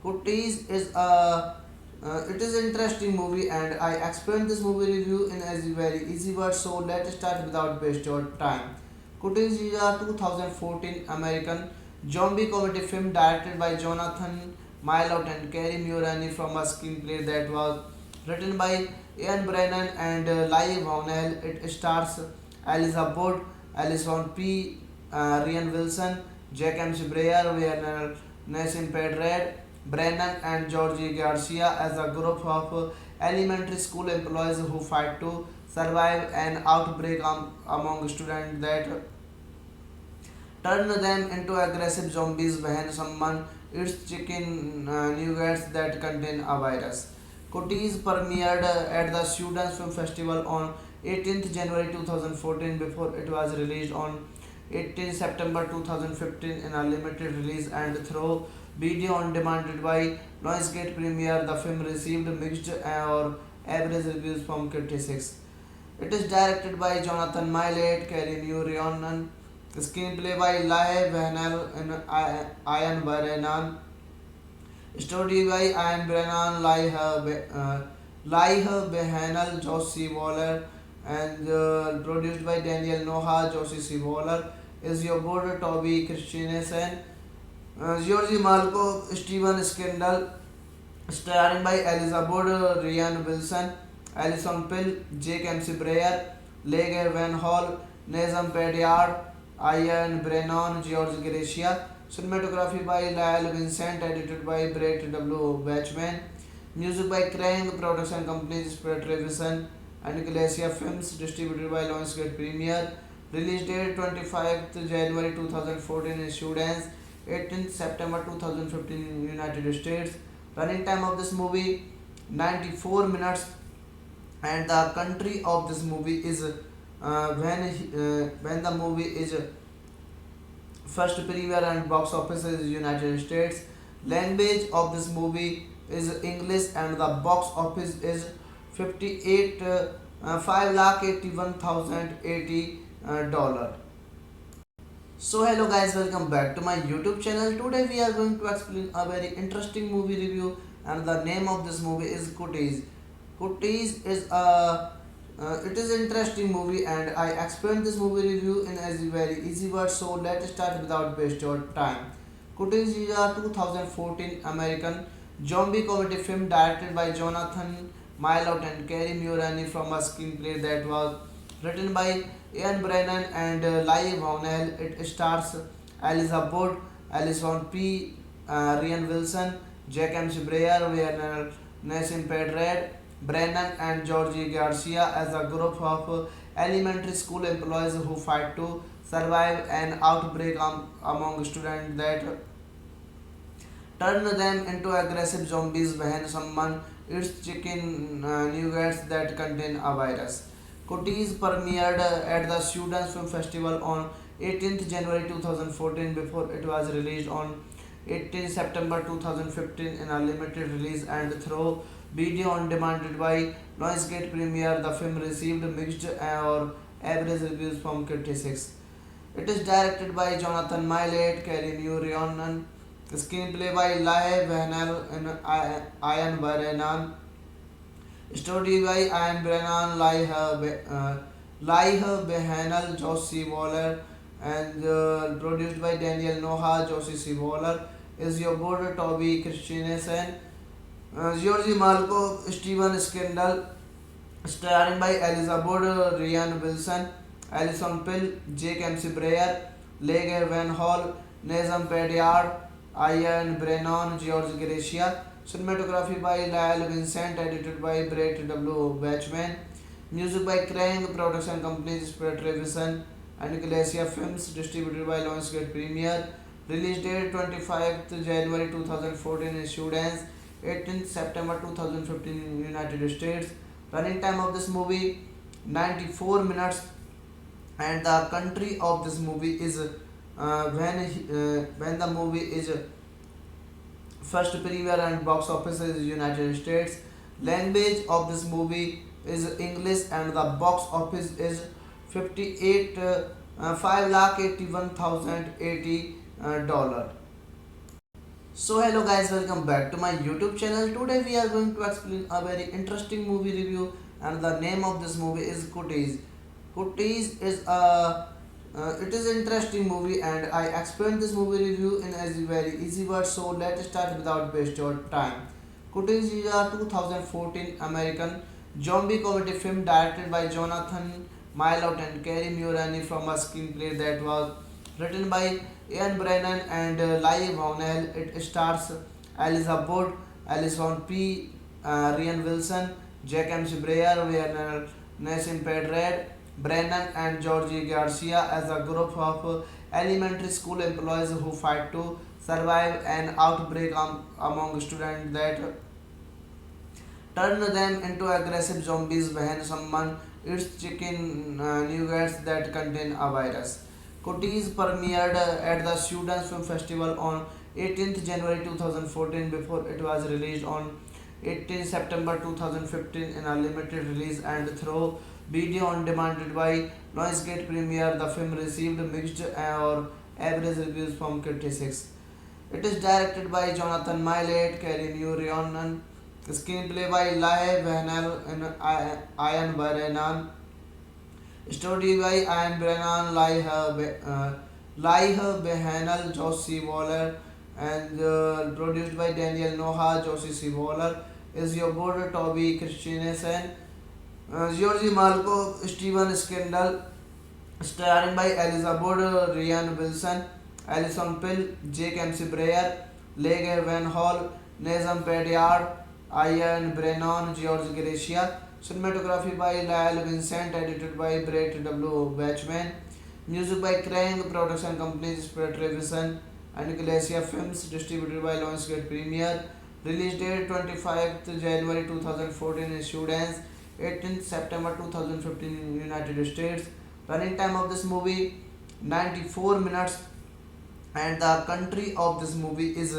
Kutis is it is an interesting movie, and I explained this movie review in a very easy word. So let's start without waste your time. Kutis is a 2014 American zombie comedy film directed by Jonathan Milot and Kerry Mulroney from a screenplay that was written by Ian Brennan and Lai Vaughnell. It stars Eliza Wood, Alison P. Rian Wilson, Jack MC Breyer, Werner Nassim Pedred, Brennan and Georgie Garcia as a group of elementary school employees who fight to survive an outbreak among students that turn them into aggressive zombies when someone eats chicken nuggets that contain a virus. Cooties premiered at the Students Film Festival on 18th January 2014 before it was released on 18 September 2015 in a limited release and through video on demand by Lionsgate Premiere. The film received mixed or average reviews from critics. It is directed by Jonathan Millet, Kerry Rionan, screenplay by Lai Vahnel and Ian Brennan, story by Ian Brennan, Lai Vahnel, Josh C. Waller, and produced by Daniel Noha, Josie C. Waller, is your border Toby Christiansen, Georgie Malko, Steven Skindle, starring by Elizabeth Ryan Wilson, Alison Pill, Jake MC Breyer, Leger Van Hall, Nazem Pedyard, Ian Brennan, George Gracia. Cinematography by Lyle Vincent, edited by Brett W. Batchman. Music by Krang, production companies Spread Revision and Glacier Films, distributed by Lionsgate Premiere. Release date 25th January 2014 in Sweden, 18th September 2015 in United States. Running time of this movie 94 minutes, and the country of this movie is when the movie is first premiere and box office is United States. Language of this movie is English, and the box office is 58 5,81,080 dollar. So hello guys, welcome back to my YouTube channel. Today we are going to explain a very interesting movie review, and the name of this movie is Kutis. Kutis is a it is an interesting movie, and I explained this movie review in a very easy word. So let's start without waste your time. Kutis is a 2014 American zombie comedy film directed by Jonathan Milot and Kerry Mulroney from a screenplay that was written by Ian Brennan and Lai Vaughnell. It stars Eliza Wood, Alison P. Rian Wilson, Jack MC Breyer, Werner Nassim Pedred, Brennan and Georgie Garcia as a group of elementary school employees who fight to survive an outbreak among students that turn them into aggressive zombies when someone eats chicken nuggets that contain a virus. Cooties premiered at the Students Film Festival on 18th January 2014 before it was released on 18 September 2015 in a limited release and through video on demand by Lionsgate Premiere. The film received mixed or average reviews from critics. It is directed by Jonathan Millet, Kerry Rionan, screenplay by Lai Vahnel and Ian Brennan, story by Ian Brennan, Lai Vahnel, Josh C. Waller, and produced by Daniel Noha, Josie C. Waller, is your border Toby Christiansen, Georgie Malko, Steven Skindle, starring by Elizabeth Ryan Wilson, Alison Pill, Jake MC Breyer, Leger Van Hall, Nazem Pedyard, Ian Brennan, George Gracia. Cinematography by Lyle Vincent, edited by Brett W. Batchman. Music by Krang, production companies Spread Revision and Glacier Films, distributed by Lionsgate Premiere. Release date 25th January 2014 in Sweden, 18th September 2015 in United States. Running time of this movie 94 minutes, and the country of this movie is when the movie is first premiere and box office is United States. Language of this movie is English and the box office is 58 5 lakh 81,080 dollar. So hello guys, welcome back to my YouTube channel. Today we are going to explain a very interesting movie review, and the name of this movie is Kutis. Kutis is it is an interesting movie, and I explained this movie review in a very easy word. So let's start without waste your time. Kutis is a 2014 American zombie comedy film directed by Jonathan Milot and Kerry Mulroney from a screenplay that was written by Ian Brennan and Lai Vaughnell. It stars Eliza Wood, Alison P. Rian Wilson, Jack MC Breyer, Werner Nassim Pedred, Brennan and Georgie Garcia as a group of elementary school employees who fight to survive an outbreak among students that turn them into aggressive zombies when someone eats chicken nuggets that contain a virus. Kutis premiered at the Students Film Festival on 18th January 2014 before it was released on 18 September 2015 in a limited release and through video on demand by Lionsgate Premiere. The film received mixed or average reviews from critics. It is directed by Jonathan Millet, Kerry Mulroney, screenplay by Lai Vahnel and Ian Brennan, story by Ian Brennan, Lai Behanel, Josie Waller, and produced by Daniel Noha, Josie C. Waller, is your border Toby Christensen, Georgie Malko, Steven Skindle, starring by Eliza Wood, Ryan Wilson, Alison Pill, Jake MC Breyer, Lege Van Hall, Nazem Pedyard, Ian Brennan, George Gracia. Cinematography by Lyle Vincent, edited by Brett W. Batchman. Music by Krang, production companies Spread Vision and Glacier Films, distributed by Lionsgate Premiere. Release date 25th January 2014 in Students, 18th September 2015 in United States. Running time of this movie 94 minutes, and the country of this movie is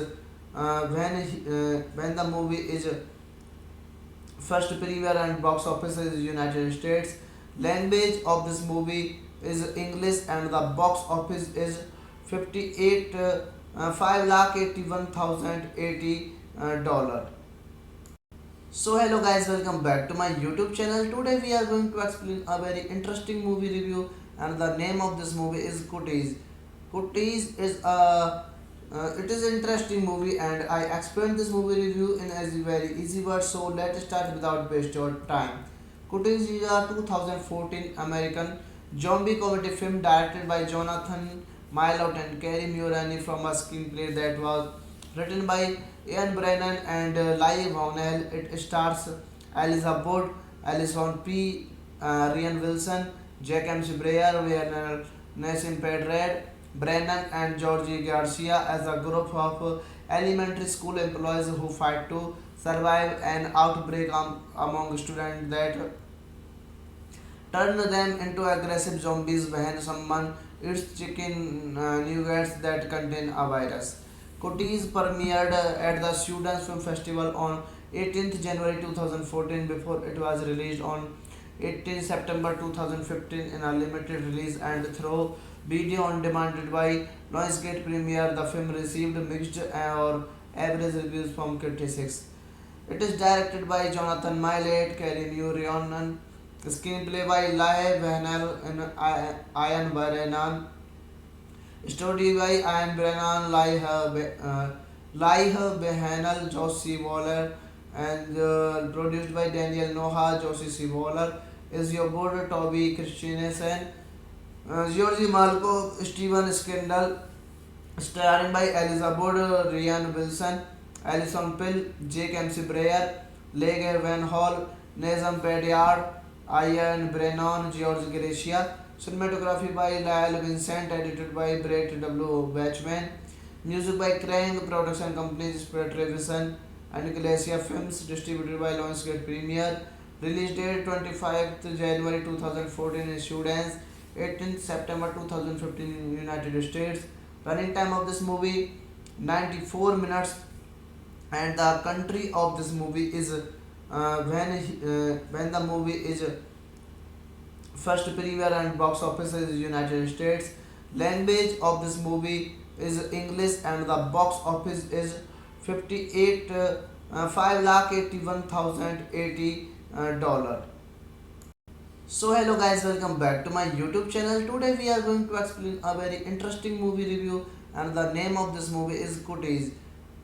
when the movie is first premiere and box office is United States. Language of this movie is English and the box office is 58 5 lakh 81,080 dollar. So hello guys, welcome back to my YouTube channel. Today we are going to explain a very interesting movie review, and the name of this movie is Kutis. Kutis is a it is an interesting movie, and I explained this movie review in a very easy word. So let's start without waste your time. Kutis is a 2014 American zombie comedy film directed by Jonathan Milot and Kerry Mulroney from a screenplay that was written by Ian Brennan and Lai Vaughnell. It stars Eliza Wood, Alison P. Rian Wilson, Jack MC Breyer, Werner Nassim Pedred, Brennan and Georgie Garcia as a group of elementary school employees who fight to survive an outbreak among students that turn them into aggressive zombies when someone eats chicken nuggets that contain a virus. Kutis premiered at the Students Film Festival on 18th January 2014 before it was released on 18 September 2015 in a limited release and through video on demand by Lionsgate Premiere. The film received mixed or average reviews from critics. It is directed by Jonathan Millet, Kerry Mulroney, screenplay by Lai Vahnel and Ian Brennan, story by Ian Brennan, Lai Behanel, Josie Waller, and produced by Daniel Noha, Josie C. Waller, is your border Toby Christensen, Georgie Malko, Steven Skindle, starring by Eliza Wood, Ryan Wilson, Alison Pill, Jake MC Breyer, Lege Van Hall, Nazem Pedyard, Ian Brennan, George Gracia. Cinematography by Lyle Vincent, edited by Brett W. Batchman. Music by Krang, production companies Spread Vision and Glacier Films, distributed by Lionsgate Premiere. Release date 25th January 2014 in Students, 18th September 2015 in United States. Running time of this movie 94 minutes, and the country of this movie is when the movie is first premiere and box office is United States. Language of this movie is English and the box office is 58 5 lakh 81,080 dollar. So hello guys, welcome back to my YouTube channel. Today we are going to explain a very interesting movie review, and the name of this movie is Kutis.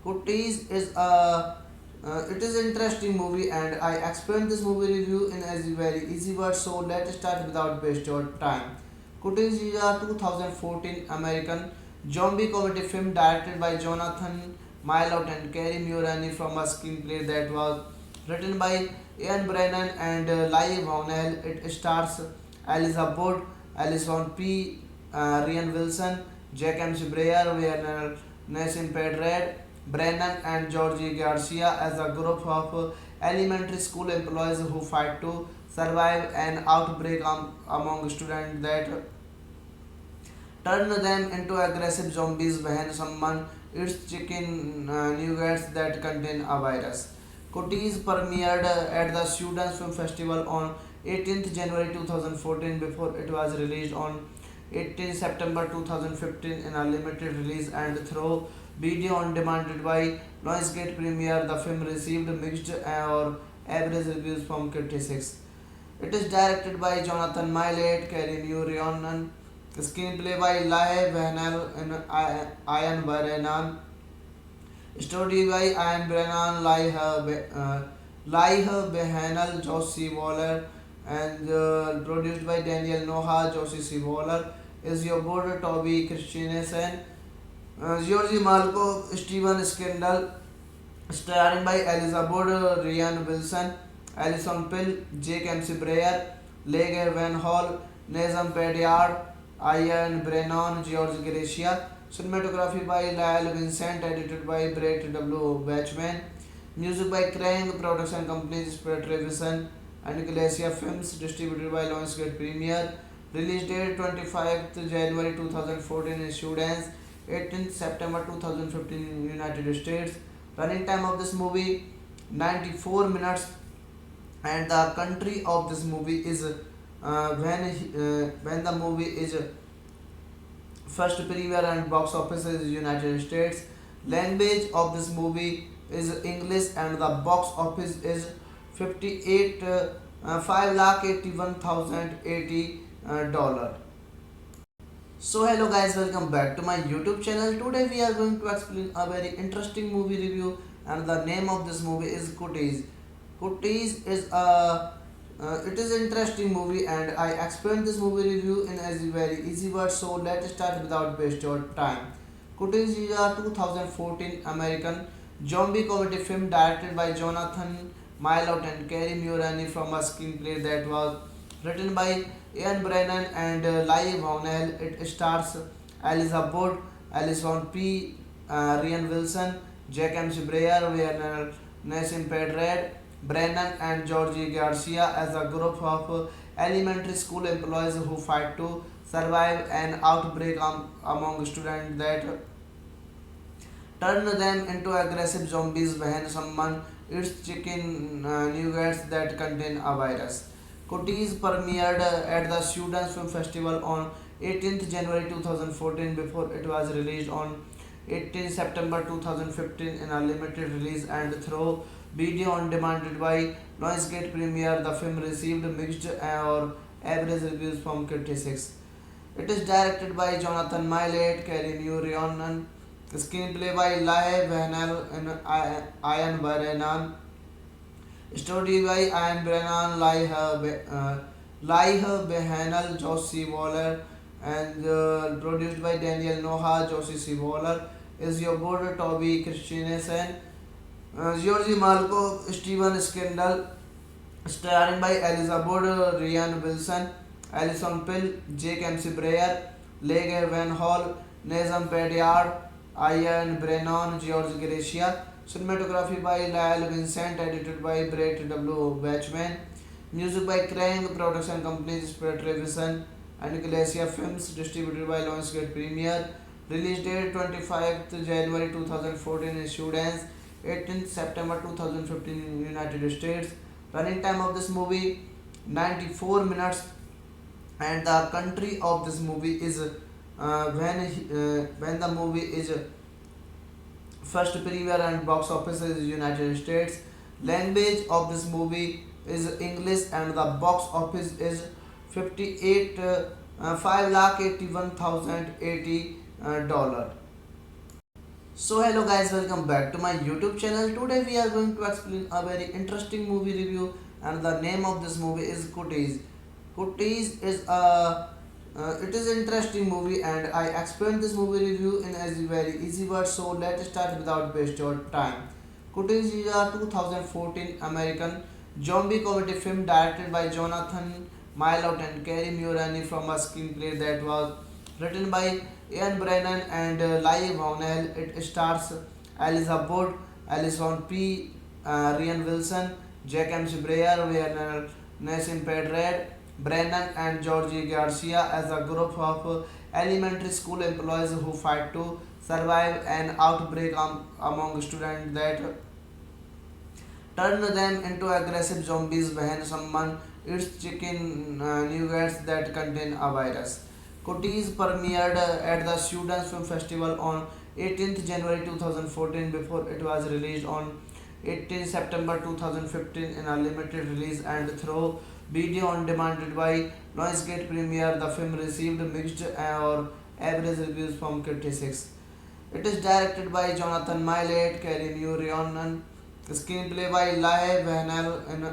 Kutis is a it is an interesting movie, and I explained this movie review in a very easy words. So let's start without waste your time. Kutis is a 2014 American zombie comedy film directed by Jonathan Milot and Kerry Mulroney from a screenplay that was written by Ian Brennan and Lai Vaunel. It stars Elijah Wood, Alison P. Rian Wilson, Jack M. Breyer, Werner Nassim Pedred, Brennan and Georgie Garcia as a group of elementary school employees who fight to survive an outbreak among students that turn them into aggressive zombies when someone eats chicken nuggets that contain a virus. Kutis premiered at the Students Film Festival on 18th January 2014 before it was released on 18 September 2015 in a limited release and through video on demand by Lionsgate Premiere. The film received mixed or average reviews from critics. It is directed by Jonathan Millet, Kerry Mulroney, screenplay by Lai Vanel and Ian Brennan, story by Ian Brennan, Lai Behanel, Josie Waller, and produced by Daniel Noha, Josie C. Waller, is your border Toby Christiansen, Georgie Malko, Steven Skindle, starring by Elijah Wood, Ryan Wilson, Alison Pill, Jake M. Breyer, Lege Van Hall, Nazem Pedyard, Ian Brennan, George Gracia. Cinematography by Lyle Vincent, edited by Brett W. Batchman. Music by Krang, production companies Spirit Revision and Glacier Films, distributed by Lionsgate Premiere. Release date 25th January 2014 in Students, 18th September 2015 in United States. Running time of this movie 94 minutes, and the country of this movie is when the movie is first premiere and box office is United States. Language of this movie is English and the box office is 58 5 lakh 81,080 dollar. So hello guys, welcome back to my YouTube channel. Today we are going to explain a very interesting movie review, and the name of this movie is Kutis. Kutis is a it is an interesting movie, and I explained this movie review in a very easy words. So let's start without waste your time. Kutis is a 2014 American zombie comedy film directed by Jonathan Milot and Kerry Mulroney from a screenplay that was written by Ian Brennan and Lai Vaunel. It stars Elijah Wood, Alison P. Rian Wilson, Jack M. Breyer, Werner Nassim Pedred, Brennan and Georgie Garcia as a group of elementary school employees who fight to survive an outbreak among students that turn them into aggressive zombies when someone eats chicken nuggets that contain a virus. Kutis premiered at the Students Film Festival on 18th January 2014 before it was released on 18 September 2015 in a limited release and through video on demand by Lionsgate Premiere. The film received mixed or average reviews from critics. It is directed by Jonathan Millet, Kerry Mulroney, screenplay by Lai Vanel and Ian Brennan, story by Ian Brennan, Lai Behanel, Josie Waller, and produced by Daniel Noha, Josie C. Waller, is your border Toby Christiansen, Georgie Malko, Steven Skindle, starring by Elijah Wood, Ryan Wilson, Alison Pill, Jake M. Breyer, Lege Van Hall, Nazem Pedyard, Ian Brennan, George Gracia. Cinematography by Lyle Vincent, edited by Brett W. Batchman. Music by Krang, production companies Spirit Revision and Glacier Films, distributed by Lionsgate Premiere. Release date 25th January 2014 in Students, 18th September 2015 in United States. Running time of this movie 94 minutes, and the country of this movie is when the movie is first premiere and box office is United States. Language of this movie is English, and the box office is 58 5,81,080 dollar. So hello guys, welcome back to my YouTube channel. Today we are going to explain a very interesting movie review, and the name of this movie is Kutis. Kutis is a it is an interesting movie, and I explained this movie review in a very easy word. So let's start without waste your time. Kutis is a 2014 American zombie comedy film directed by Jonathan Milot and Kerry Mulroney from a screenplay that was written by Ian Brennan and Lai Vaunel. It stars Eliza Wood, Alison P. Rian Wilson, Jack M. Breyer, Werner Nassim Pedred, Brennan and Georgie Garcia as a group of elementary school employees who fight to survive an outbreak among students that turn them into aggressive zombies when someone eats chicken nuggets that contain a virus. Kutis premiered at the Students Film Festival on 18th January 2014 before it was released on 18 September 2015 in a limited release and through video on demand by Lionsgate Premiere. The film received mixed or average reviews from critics. It is directed by Jonathan Millet, Kerry Mulroney, screenplay by Lai Vahnel and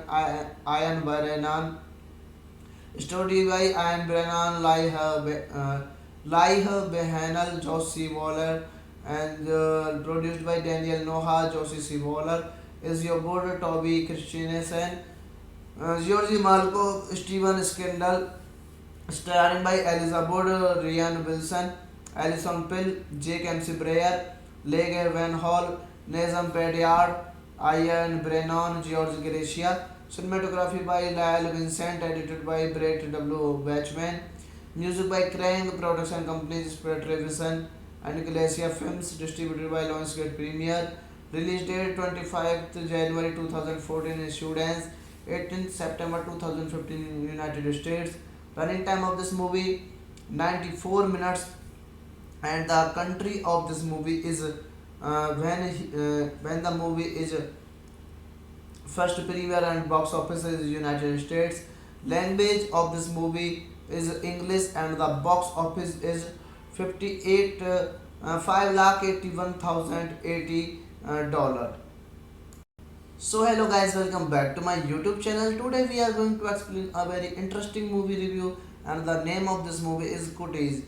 Ian Brennan, story by Ian Brennan, Lai Behanel, Josie Waller, and produced by Daniel Noha, Josie C. Waller, is your border Toby Christensen, Georgie Malko, Steven Skindle, starring by Eliza Wood, Rian Wilson, Alison Pill, Jake M. Breyer, Lege Van Hall, Nazem Pedyard, Ian Brennan, George Gracia. Cinematography by Lyle Vincent, edited by Brett W. Watchman. Music by Krang, production companies Spirit Vision and Glacier Films, distributed by Lionsgate Premiere. Release date 25th January 2014 in Students, 18th September 2015 in United States. Running time of this movie 94 minutes, and the country of this movie is when the movie is first premiere and box office is United States. Language of this movie is English, and the box office is 58 5,81,080 dollar. So hello guys, welcome back to my YouTube channel. Today we are going to explain a very interesting movie review, and the name of this movie is Kutis.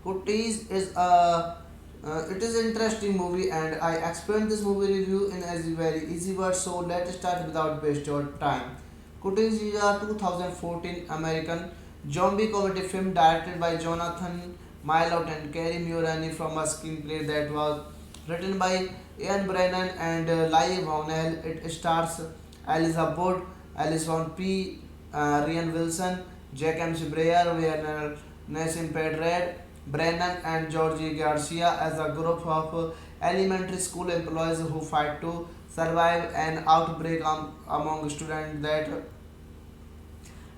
Kutis is a it is an interesting movie, and I explained this movie review in a very easy word. So let's start without waste your time. Kutis is a 2014 American zombie comedy film directed by Jonathan Milot and Kerry Mulroney from a screenplay that was written by Ian Brennan and Lai Vaunel. It stars Eliza Wood, Alison P. Rian Wilson, Jack M. Breyer, Werner Nassim Pedred, Brennan and Georgie Garcia as a group of elementary school employees who fight to survive an outbreak among students that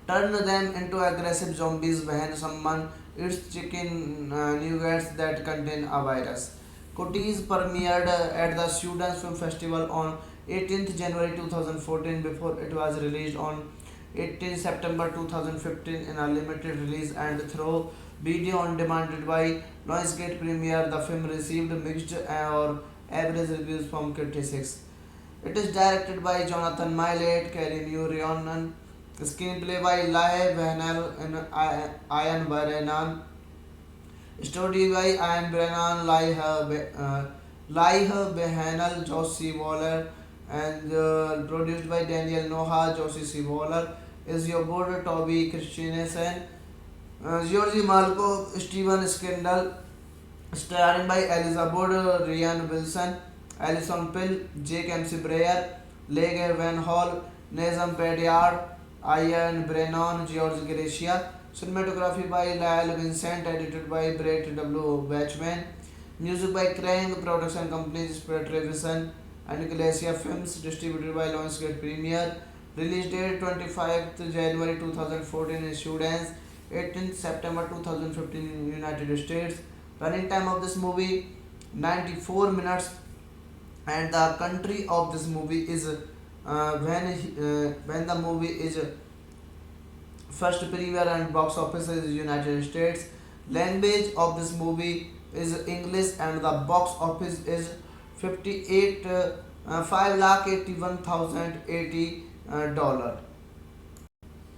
turn them into aggressive zombies when someone eats chicken nuggets that contain a virus. Kutis premiered at the Students Film Festival on 18th January 2014 before it was released on 18 September 2015 in a limited release and through video on demand by Lionsgate Premiere. The film received mixed or average reviews from critics. It is directed by Jonathan Millet, Kerry Mulroney, screenplay by Lai Vahnel and Ian Brennan, story by Ian Brennan, Lai Behanel, Josie Waller, and produced by Daniel Noha, Josie C. Waller, is your border Toby Christensen, Georgie Malko, Steven Skindle, starring by Eliza Wood, Rian Wilson, Alison Pill, Jake M. Breyer, Lege Van Hall, Nazem Pedyard, Ian Brennan, George Gracia. Cinematography by Lyle Vincent, edited by Brett W. Watchman. Music by Krang, production companies Spirit Vision and Glacier Films, distributed by Lionsgate Premiere. Release date 25th January 2014 in Sweden, 18th September 2015 in United States. Running time of this movie 94 minutes, and the country of this movie is when the movie is first premiere and box office is United States. Language of this movie is English, and the box office is 58 5,81,080 dollar.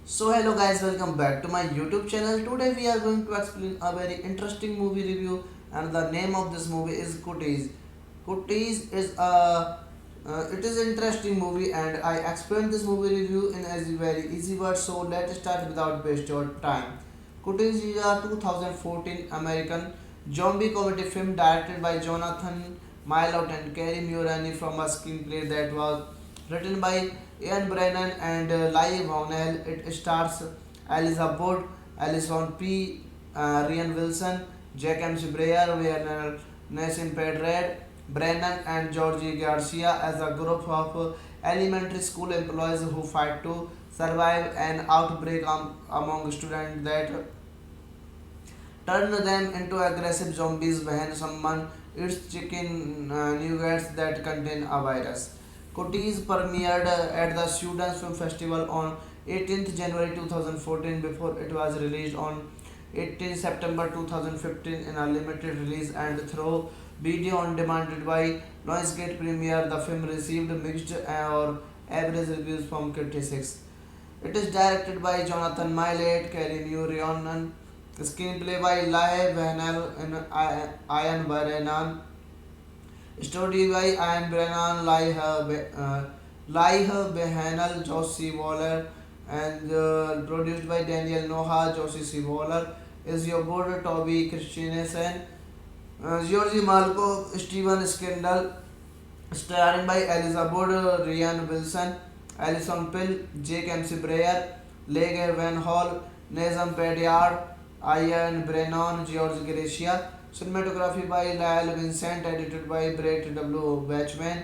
So hello guys, welcome back to my YouTube channel. Today we are going to explain a very interesting movie review, and the name of this movie is Cuties. Cuties is a it is an interesting movie, and I explained this movie review in a very easy word. So let's start without waste your time. Cuties is a 2014 American zombie comedy film directed by Jonathan Milot and Kerry Mulroney from a screenplay that was written by Ian Brennan and Lai Vaunel. It stars Eliza Wood, Alison P. Rian Wilson, Jack M. Breyer, Werner Nassim Pedred, Brennan and Georgie Garcia as a group of elementary school employees who fight to survive an outbreak among students that turn them into aggressive zombies when someone eats chicken nuggets that contain a virus. Cuties premiered at the Students Film Festival on 18th January 2014 before it was released on 18 September 2015 in a limited release and through video on demand by Lionsgate Premiere. The film received mixed or average reviews from critics. It is directed by Jonathan Millet, Kerry Mulroney, screenplay by Lai Vahnel and Ian Brennan, story by Ian Brennan, Lai Vahnel, Josh C. Waller, and produced by Daniel Noha, Josie C. Waller, is your border Toby Christiansen, Georgie Malko, Steven Skindle, starring by Eliza Wood, Rian Wilson, Alison Pill, Jake MC Breyer, Leger Van Hall, Nazem Pedyard, Ian Brennan, George Gracia. Cinematography by Lyle Vincent, edited by Brett W. Bachman.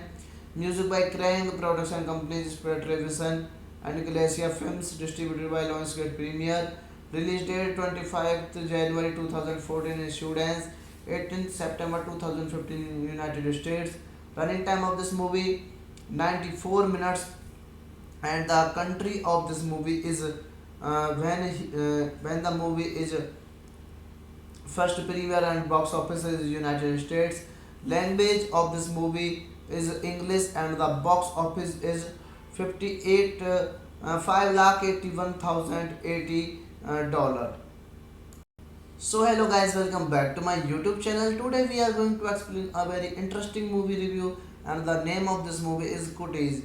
Music by Krang, production companies Spread Revision and Glacier Films, distributed by Lionsgate Premiere. Release date 25th January 2014 in Sweden, 18th September 2015 in United States. Running time of this movie 94 minutes, and the country of this movie is when the movie is first premiere and box office is United States. Language of this movie is English, and the box office is 58 5,81,080 dollar. So hello guys, welcome back to my YouTube channel. Today we are going to explain a very interesting movie review, and the name of this movie is Cuties.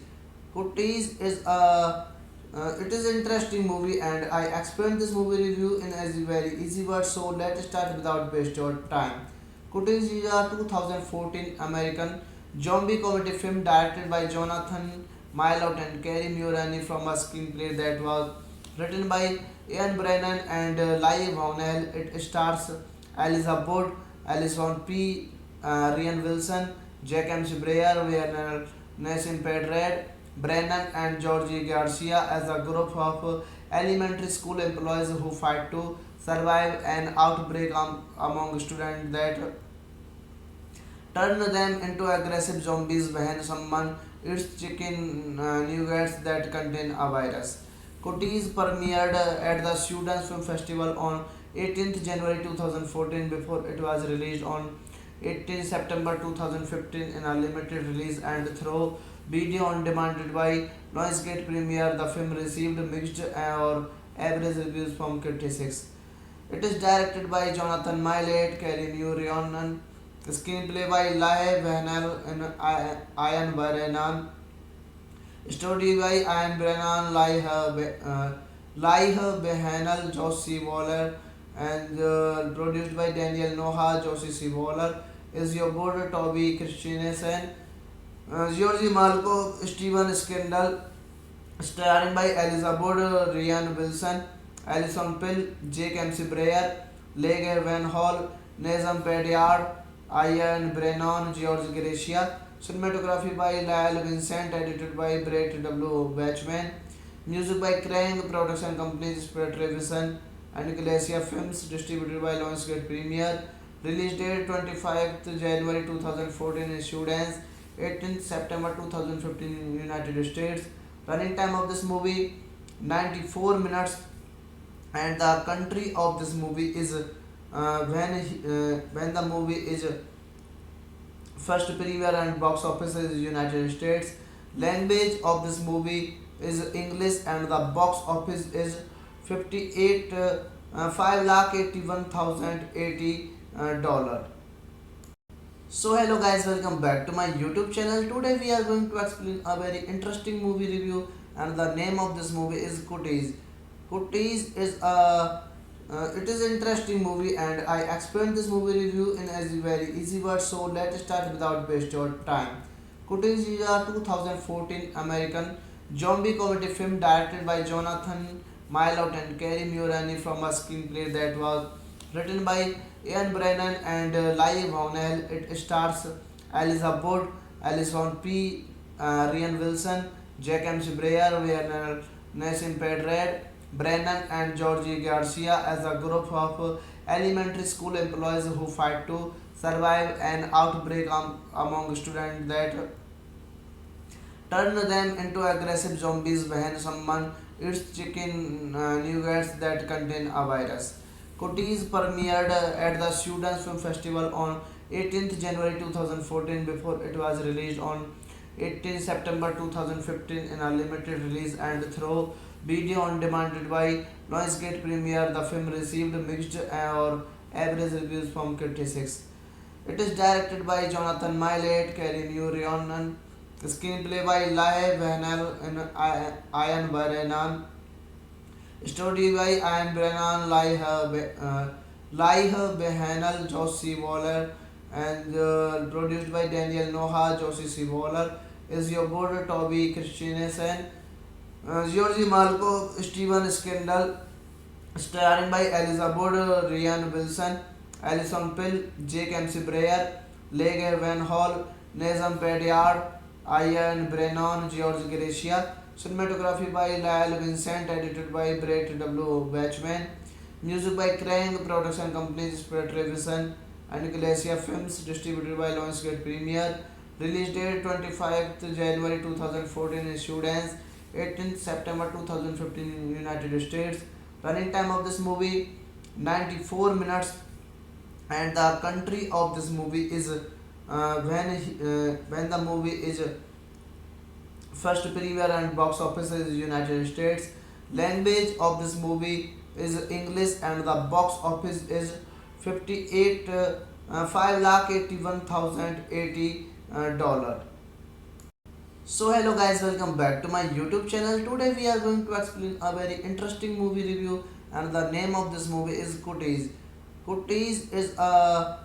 Cuties is a it is an interesting movie, and I explained this movie review in a very easy word. So let's start without waste your time. Cuties is a 2014 American zombie comedy film directed by Jonathan Milot and Kerry Mulroney from a screenplay that was written by Ian Brennan and Lai Vaunel. It stars Eliza Wood, Alison P. Rian Wilson, Jack M. Breyer, Werner Nassim Pedred, Brennan and Georgie Garcia as a group of elementary school employees who fight to survive an outbreak among students that turn them into aggressive zombies when someone eats chicken nuggets that contain a virus. Cuties premiered at the Students Film Festival on 18th January 2014 before it was released on 18 September 2015 in a limited release and through video on demand by Lionsgate Premiere. The film received mixed or average reviews from critics. It is directed by Jonathan Millet, Kerry Mulroney, screenplay by Lai Vahnel and Ian Brennan, story by Ian Brennan, Lai Vahnel, Josh C. Waller, and produced by Daniel Noha, Josie C. Waller, is your border Toby Christiansen, Georgie Malko, Steven Skindle, starring by Eliza Wood, Rian Wilson, Alison Pill, Jake MC Breyer, Leger Van Hall, Nazem Pedyard, Ian Brennan, George Gracia. Cinematography by Lyle Vincent, edited by Brett W. Batchman. Music by Krang, production companies Spirit Revision and Glacier Films, distributed by Lionsgate Premiere. Release date 25th January 2014 in Sweden, 18th September 2015 in United States. Running time of this movie 94 minutes, and the country of this movie is when the movie is first premiere and box office is United States. Language of this movie is English, and the box office is 58 5,81,080 dollar. So hello guys, welcome back to my YouTube channel. Today we are going to explain a very interesting movie review, and the name of this movie is Cuties. Cuties is a it is an interesting movie, and I explained this movie review in a very easy word. So let's start without waste your time. Cuties is a 2014 American zombie comedy film directed by Jonathan Milot and Kerry Mulroney from a screenplay that was written by Ian Brennan and Lai Vaughnell. It stars Elijah Wood, Alison P. Rian Wilson, Jack MC Breyer, Werner Nassim Pedred, Brennan and Georgie Garcia as a group of elementary school employees who fight to survive an outbreak among students that turn them into aggressive zombies when someone eats chicken nuggets that contain a virus. Cuties premiered at the Students Film Festival on 18th January 2014 before it was released on 18 September 2015 in a limited release and through video on demand by Lionsgate Premiere. The film received mixed or average reviews from critics. It is directed by Jonathan Millet, Kerry Mulroney, screenplay by Lai Vahnel and Ian Brennan, story by Ian Brennan, Lai Vahnel, Josh C. Waller, and produced by Daniel Noha, Josie C. Waller, is your border Toby Christensen, Georgie Malko, Steven Skindle, starring by Elijah Wood, Ryan Wilson, Alison Pill, Jake MC Breyer, Lege Van Hall, Nazem Pedyard, Ian Brennan, George Gracia. Cinematography by Lyle Vincent, edited by Brett W. Batchman. Music by Krang, production companies Spirit Revision and Glacier Films, distributed by Lionsgate Premiere. Release date 25th January 2014 in Sweden, 18th September 2015 in United States. Running time of this movie 94 minutes, and the country of this movie is when the movie is first premiere and box office is United States. Language of this movie is English, and the box office is 58 5,81,080 dollar. So hello guys, welcome back to my YouTube channel. Today we are going to explain a very interesting movie review, and the name of this movie is Cuties. Cuties is a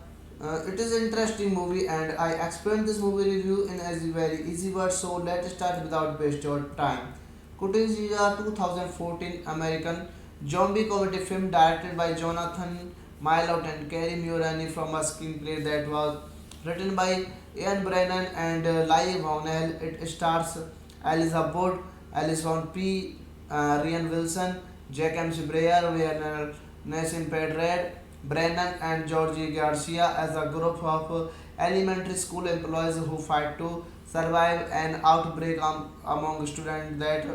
it is an interesting movie, and I explained this movie review in a very easy word. So let's start without waste your time. Cuties is a 2014 American zombie comedy film directed by Jonathan Milot and Kerry Mulroney from a screenplay that was written by Ian Brennan and Lai Vaughnell. It stars Elijah Wood, Alison P. Rian Wilson, Jack MC Breyer, Werner Nassim Pedred, Brennan and Georgie Garcia as a group of elementary school employees who fight to survive an outbreak among students that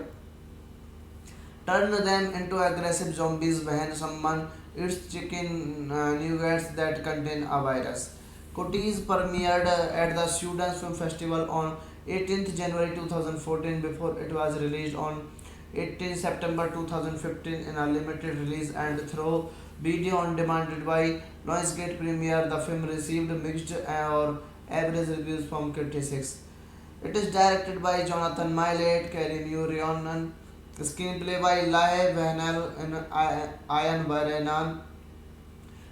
turn them into aggressive zombies when someone eats chicken nuggets that contain a virus. Cuties premiered at the Students Film Festival on 18th January 2014 before it was released on 18 September 2015 in a limited release and through video on demand by Lionsgate Premiere. The film received mixed or average reviews from critics. It is directed by Jonathan Millet, Kerry Mulroney, screenplay by Lai Vahnel and Ian Brennan,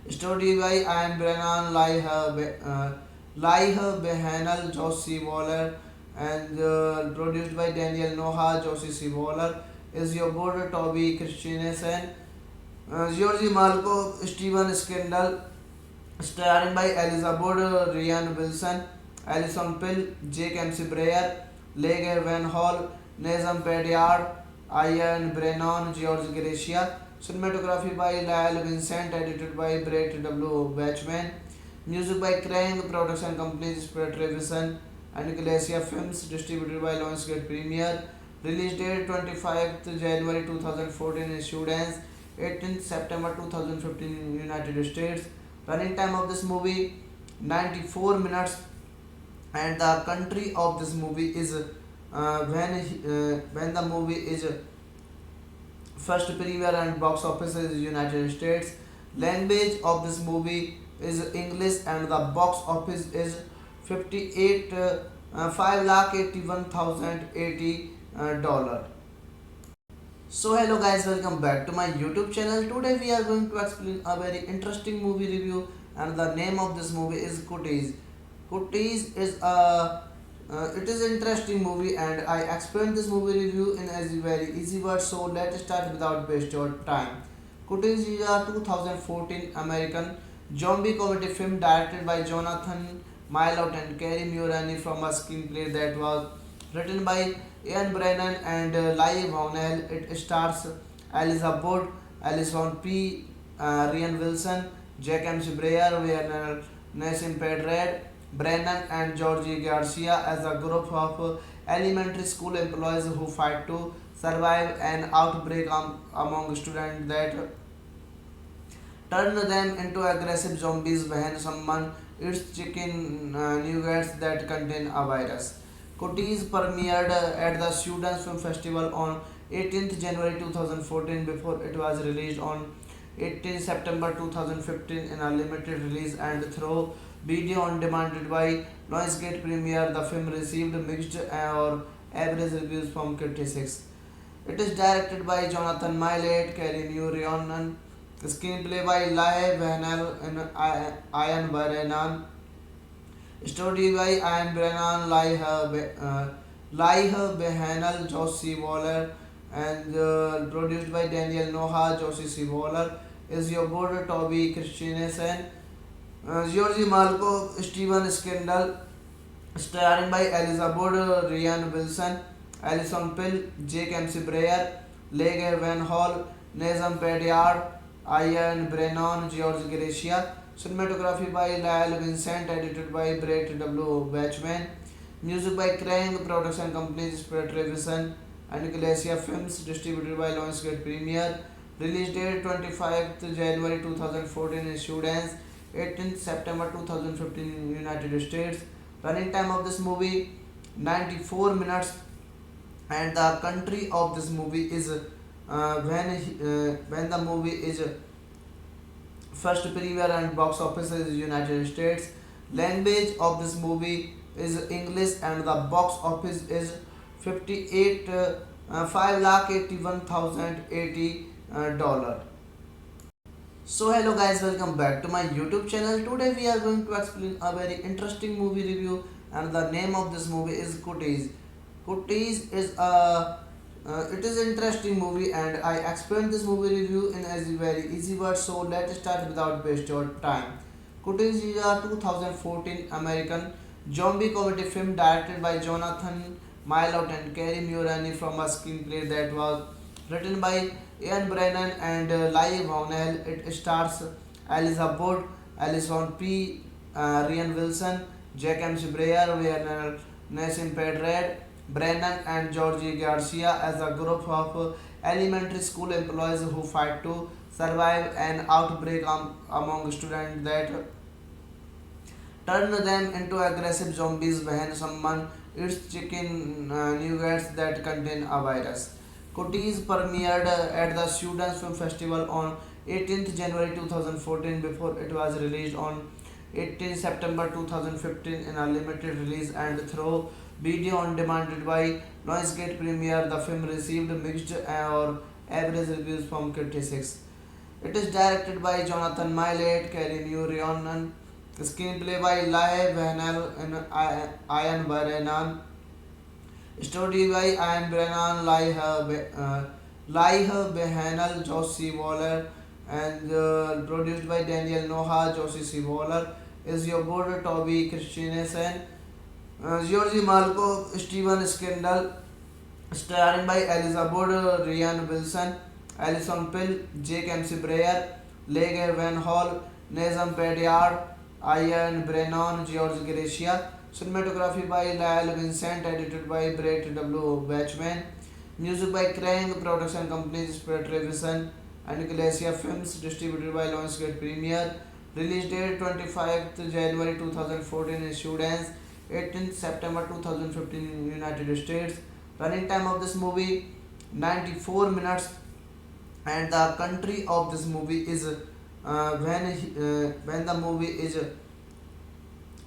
story by Ian Brennan, Lai Vahnel, Josh C. Waller, and produced by Daniel Noha, Josie C. Waller, is your border Toby Christensen, Georgie Malko, Steven Skindle, starring by Elijah Wood, Ryan Wilson, Alison Pill, Jake MC Breyer, Lege Van Hall, Nazem Pedyard, Ian Brennan, George Gracia. Cinematography by Lyle Vincent, edited by Brett W. Batchman. Music by Krang, production companies Petravision and Glacier Films, distributed by Lionsgate Premiere. Release date 25th January 2014, issued as 18th September 2015 in United States. Running time of this movie 94 minutes, and the country of this movie is when the movie is first premiere and box office is United States. Language of this movie is English, and the box office is 58 5,81,080 dollar. So hello guys, welcome back to my YouTube channel. Today we are going to explain a very interesting movie review, and the name of this movie is Cuties. Cuties is a it is an interesting movie, and I explained this movie review in a very easy word. So let's start without waste your time. Cuties is a 2014 American zombie comedy film directed by Jonathan Milot and Kerry Mulroney from a screenplay that was written by Ian Brennan and Lai Vaunel. It stars Elijah Wood, Alison P. Rian Wilson, Jack M. Breyer, Werner Nassim Pedrad, Brennan and Georgie Garcia as a group of elementary school employees who fight to survive an outbreak among students that turn them into aggressive zombies when someone eats chicken nuggets that contain a virus. Cuties premiered at the Students Film Festival on 18th January 2014 before it was released on 18 September 2015 in a limited release and through video on demand by Lionsgate Premiere. The film received mixed or average reviews from critics. It is directed by Jonathan Millet, Kerry Mulroney, screenplay by Lai Vanel and Ian Brennan, story by Ian Brennan, Lai Behanel, Josh C. Waller, and produced by Daniel Noha, Josie C. Waller, is your border Toby Christiansen, Georgie Malko, Steven Skindle, starring by Elijah Wood, Ryan Wilson, Alison Pill, Jake MC Breyer, Lege Van Hall, Nazem Pedyard, Ian Brennan, George Gracia. Cinematography by Lyle Vincent, edited by Brett W. Batchman. Music by Krang, production companies Petravision and Glacier Films, distributed by Lionsgate Premiere. Release date 25th January 2014, issued as 18th September 2015 in United States. Running time of this movie 94 minutes, and the country of this movie is when the movie is first premiere and box office is United States. Language of this movie is English, and the box office is 58 5,81,080 dollar. So hello guys, welcome back to my YouTube channel. Today we are going to explain a very interesting movie review, and the name of this movie is Cuties. Cuties is a it is an interesting movie, and I explained this movie review in a very easy word. So let's start without waste your time. Cuties is a 2014 American zombie comedy film directed by Jonathan Milot and Kerry Mulroney from a screenplay that was written by Ian Brennan and Lai Vaunel. It stars Elijah Wood, Alison P. Rian Wilson, Jack M. Breyer, Werner Nassim Pedrad, Brennan and Georgie Garcia as a group of elementary school employees who fight to survive an outbreak among students that turn them into aggressive zombies when someone eats chicken nuggets that contain a virus. Cuties premiered at the Students Film Festival on 18th January 2014 before it was released on 18 September 2015 in a limited release and through video on demand by Lionsgate Premiere. The film received mixed or average reviews from critics. It is directed by Jonathan Millet, Kerry Mulroney, screenplay by Lai Vanel and Ian Brennan, story by Ian Brennan, Lai Behanel, Josh C. Waller, and produced by Daniel Noha, Josie C. Waller, is your border Toby Christiansen, Georgie Malko, Steven Scandal, starring by Elijah Wood, Ryan Wilson, Alison Pill, Jake MC Breyer, Lege Van Hall, Nazem Pedyard, Ian Brennan, George Gracia. Cinematography by Lyle Vincent, edited by Brett W. Batchman. Music by Krang, production companies Spread Revision and Glacier Films, distributed by Lionsgate Premiere. Release date 25th January 2014, issued as 18th September 2015 in United States. Running time of this movie 94 minutes, and the country of this movie is when the movie is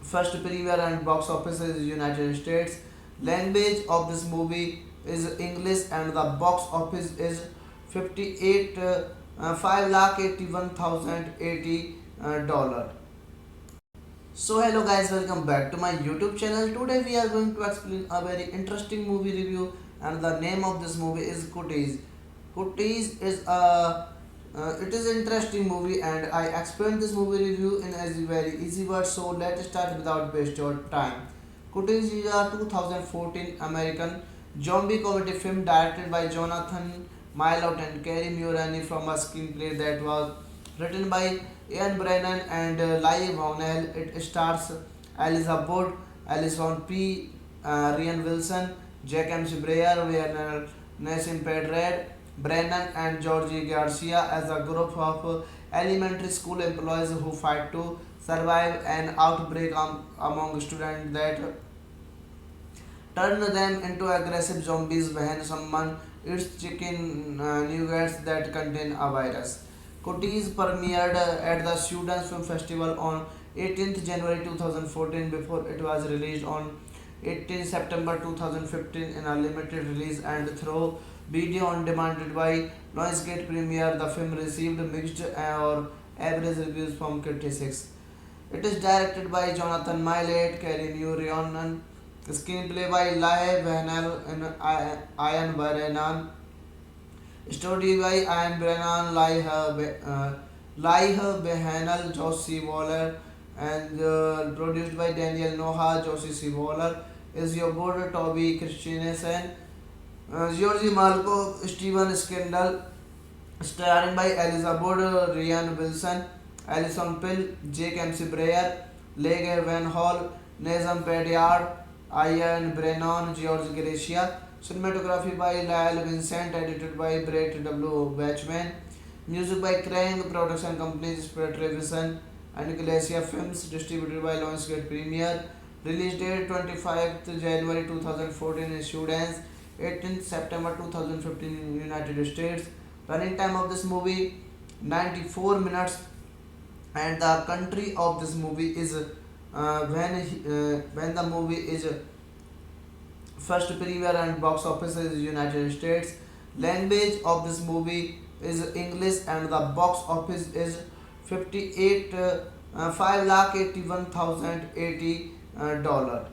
first premiere and box office is United States. Language of this movie is English, and the box office is 58 $5,81,080 dollar. So hello guys, welcome back to my YouTube channel. Today we are going to explain a very interesting movie review, and the name of this movie is Cuties. Cuties is a it is an interesting movie, and I explained this movie review in a very easy words. So let's start without waste your time. Cuties is a 2014 American zombie comedy film directed by Jonathan Milot and Kerry Mulroney from a screenplay that was written by Ian Brennan and Lai Vaunel. It stars Elijah Wood, Alison P. Ryan Wilson, Jack M. Breyer, Werner Nassim Pedrad, Brennan, and Georgie Garcia as a group of elementary school employees who fight to survive an outbreak among students that turn them into aggressive zombies when someone eats chicken nuggets that contain a virus. Cuties premiered at the Students Film Festival on 18th January 2014 before it was released on 18 September 2015 in a limited release and through video on demand by Lionsgate Premiere. The film received mixed or average reviews from critics. It is directed by Jonathan Millet, Kerry Mulroney, screenplay by Lai Vanel and Ian Brennan, story by Ian Brennan, Lai Behanel, Josh C. Waller, and produced by Daniel Noha, Josie C. Waller, is your board Toby Christiansen, Georgie Malko, Steven Scandal, starring by Elijah Wood, Ryan Wilson, Alison Pill, Jake MC Breyer, Lege Van Hall, Nazem Pedyard, Ian Brennan, George Gracia. Cinematography by Lyle Vincent, edited by Brett W. Batchman. Music by Krang, production companies Spread Revision and Glacier Films, distributed by Lionsgate Premiere. Release date 25th January 2014, issued as 18th September 2015 in United States. Running time of this movie 94 minutes, and the country of this movie is when the movie is first premiere and box office is United States. Language of this movie is English, and the box office is 58 $5,81,080 dollar.